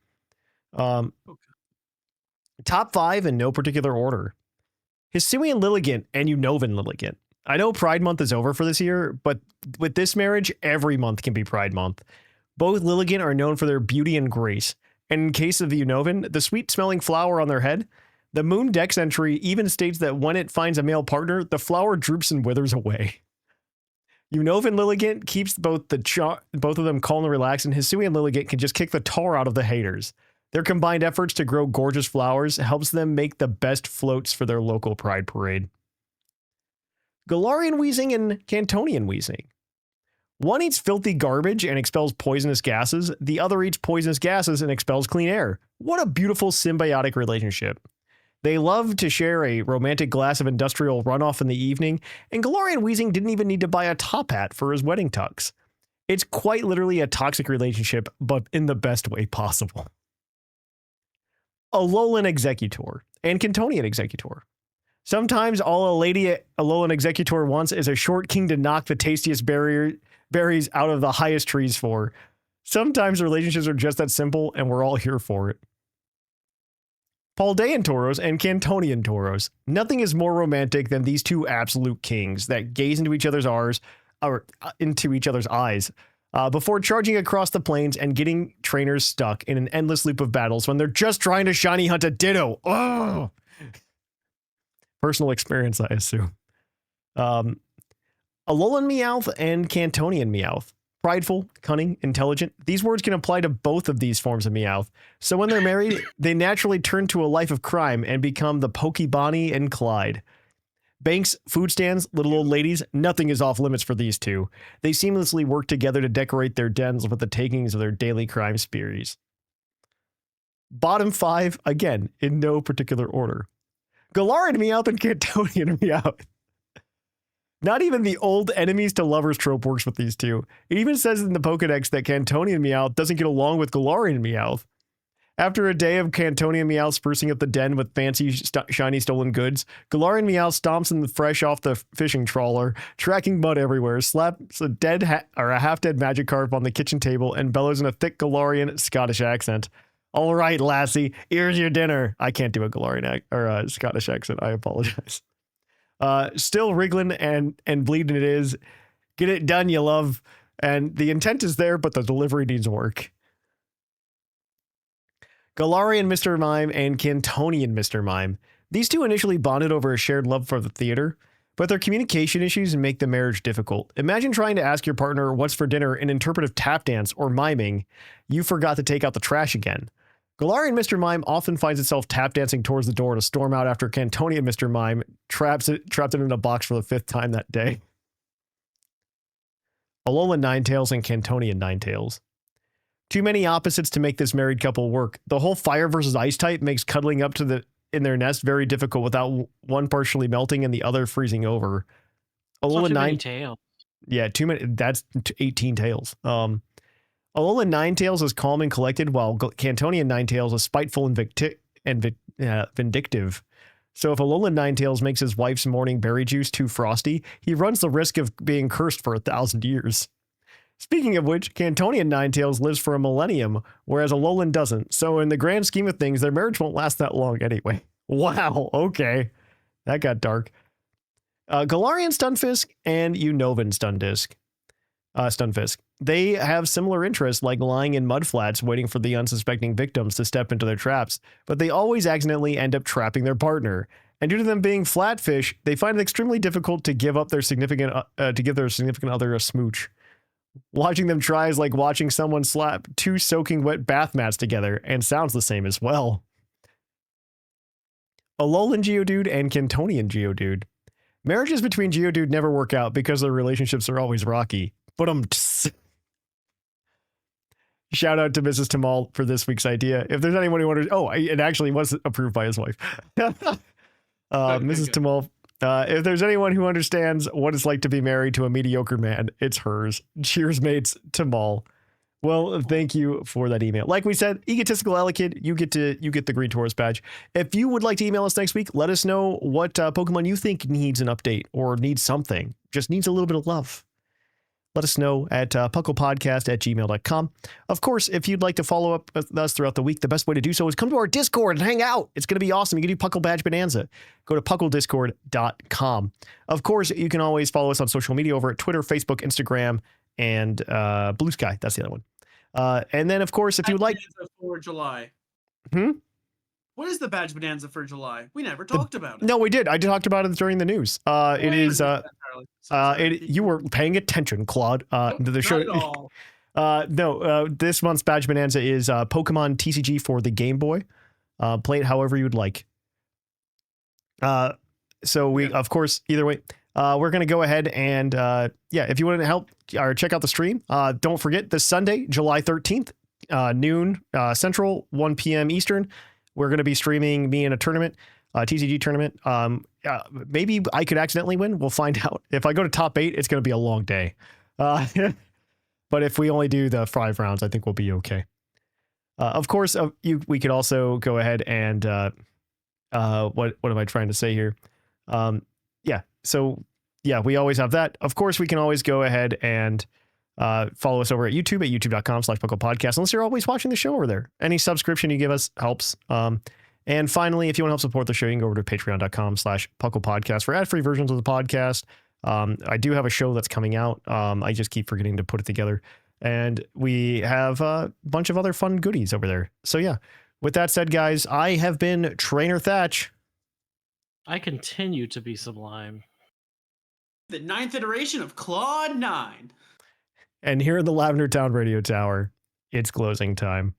Okay. Top 5 in no particular order. Hisuian Lilligant and Unnovan Lilligant. I know Pride Month is over for this year, but with this marriage, every month can be Pride Month. Both Lilligant are known for their beauty and grace, and in case of the Unnovan, the sweet-smelling flower on their head. The Moon Dex entry even states that when it finds a male partner, the flower droops and withers away. Unova and Lilligant keeps both of them calm and relaxed, and Hisui and Lilligant can just kick the tar out of the haters. Their combined efforts to grow gorgeous flowers helps them make the best floats for their local pride parade. Galarian Wheezing and Cantonian Wheezing. One eats filthy garbage and expels poisonous gases. The other eats poisonous gases and expels clean air. What a beautiful symbiotic relationship. They love to share a romantic glass of industrial runoff in the evening, and Galarian Wheezing didn't even need to buy a top hat for his wedding tux. It's quite literally a toxic relationship, but in the best way possible. Alolan Executor and Cantonian Executor. Sometimes all Alolan Executor wants is a short king to knock the tastiest berries out of the highest trees for. Sometimes relationships are just that simple, and we're all here for it. Paldean Tauros and Cantonian Tauros. Nothing is more romantic than these two absolute kings that gaze into each other's eyes before charging across the plains and getting trainers stuck in an endless loop of battles when they're just trying to shiny hunt a Ditto. Oh! Personal experience, I assume. Alolan Meowth and Cantonian Meowth. Prideful, cunning, intelligent. These words can apply to both of these forms of Meowth. So when they're married, they naturally turn to a life of crime and become the Bonnie and Clyde. Banks, food stands, little old ladies, nothing is off limits for these two. They seamlessly work together to decorate their dens with the takings of their daily crime sprees. Bottom 5, again, in no particular order. Galarian Meowth and Cantonian Meowth. Not even the old enemies to lovers trope works with these two. It even says in the Pokedex that Cantonian Meowth doesn't get along with Galarian Meowth. After a day of Cantonian Meowth sprucing up the den with fancy shiny stolen goods, Galarian Meowth stomps in the fresh off the fishing trawler, tracking mud everywhere, slaps a half-dead Magikarp on the kitchen table, and bellows in a thick Galarian Scottish accent. All right, lassie, here's your dinner. I can't do a Galarian or Scottish accent. I apologize. Still wriggling and bleeding it is. Get it done, you love. And the intent is there, but the delivery needs work. Galarian Mr. Mime and Cantonian Mr. Mime. These two initially bonded over a shared love for the theater, but their communication issues make the marriage difficult. Imagine trying to ask your partner what's for dinner in interpretive tap dance or miming. You forgot to take out the trash again. Galarian Mr. Mime often finds itself tap dancing towards the door to storm out after Cantonian Mr. Mime trapped it in a box for the 5th time that day. Alolan Ninetales and Cantonian Ninetales. Too many opposites to make this married couple work. The whole fire versus ice type makes cuddling up in their nest very difficult without one partially melting and the other freezing over. Alolan Ninetales. Yeah, too many. That's 18 tails. Alolan Ninetales is calm and collected, while Cantonian Ninetales is spiteful and vindictive. So if Alolan Ninetales makes his wife's morning berry juice too frosty, he runs the risk of being cursed for 1,000 years. Speaking of which, Cantonian Ninetales lives for a millennium, whereas Alolan doesn't. So in the grand scheme of things, their marriage won't last that long anyway. Wow, okay. That got dark. Galarian Stunfisk and Unovan Stunfisk. They have similar interests, like lying in mudflats waiting for the unsuspecting victims to step into their traps, but they always accidentally end up trapping their partner. And due to them being flatfish, they find it extremely difficult to give their significant other a smooch. Watching them try is like watching someone slap 2 soaking wet bath mats together, and sounds the same as well. Alolan Geodude and Cantonian Geodude. Marriages between Geodude never work out because their relationships are always rocky. But shout out to Mrs. Tamal for this week's idea. If there's anyone who wonders, it actually was approved by his wife. Mrs. Tamal. If there's anyone who understands what it's like to be married to a mediocre man, it's hers. Cheers, mates, Tamal. Well, thank you for that email. Like we said, egotistical Elekid, you get the Green Taurus badge. If you would like to email us next week, let us know what Pokemon you think needs an update or needs something. Just needs a little bit of love. Let us know at puclpodcast@gmail.com. Of course, if you'd like to follow up with us throughout the week, the best way to do so is come to our Discord and hang out. It's going to be awesome. You can do Puckle Badge Bonanza. Go to pucklediscord.com. Of course, you can always follow us on social media over at Twitter, Facebook, Instagram, and Blue Sky. That's the other one. And then, of course, if you'd like... For July. What is the badge bonanza for July? We never talked about it. No, we did. I talked about it during the news. It is. You were paying attention, Claude. To the show. Not at all. No. This month's badge bonanza is Pokemon TCG for the Game Boy. Play it however you would like. So we, of course, either way, we're gonna go ahead and if you want to help or check out the stream, don't forget this Sunday, July 13th, noon Central, 1 p.m. Eastern. We're going to be streaming me in a tournament, TCG tournament. Maybe I could accidentally win. We'll find out. If I go to top 8, it's going to be a long day. But if we only do the 5 rounds, I think we'll be okay. Of course, we could also go ahead and what am I trying to say here? We always have that. Of course, we can always go ahead and follow us over at YouTube at youtube.com/puclpodcast. Unless you're always watching the show over there. Any subscription you give us helps. And finally, if you want to help support the show, you can go over to patreon.com/puclpodcast for ad-free versions of the podcast. I do have a show that's coming out. I just keep forgetting to put it together. And we have a bunch of other fun goodies over there. So yeah, with that said, guys, I have been Trainer Thatch. I continue to be Sublime. The 9th iteration of Clod9. And here in the Lavender Town Radio Tower, it's closing time.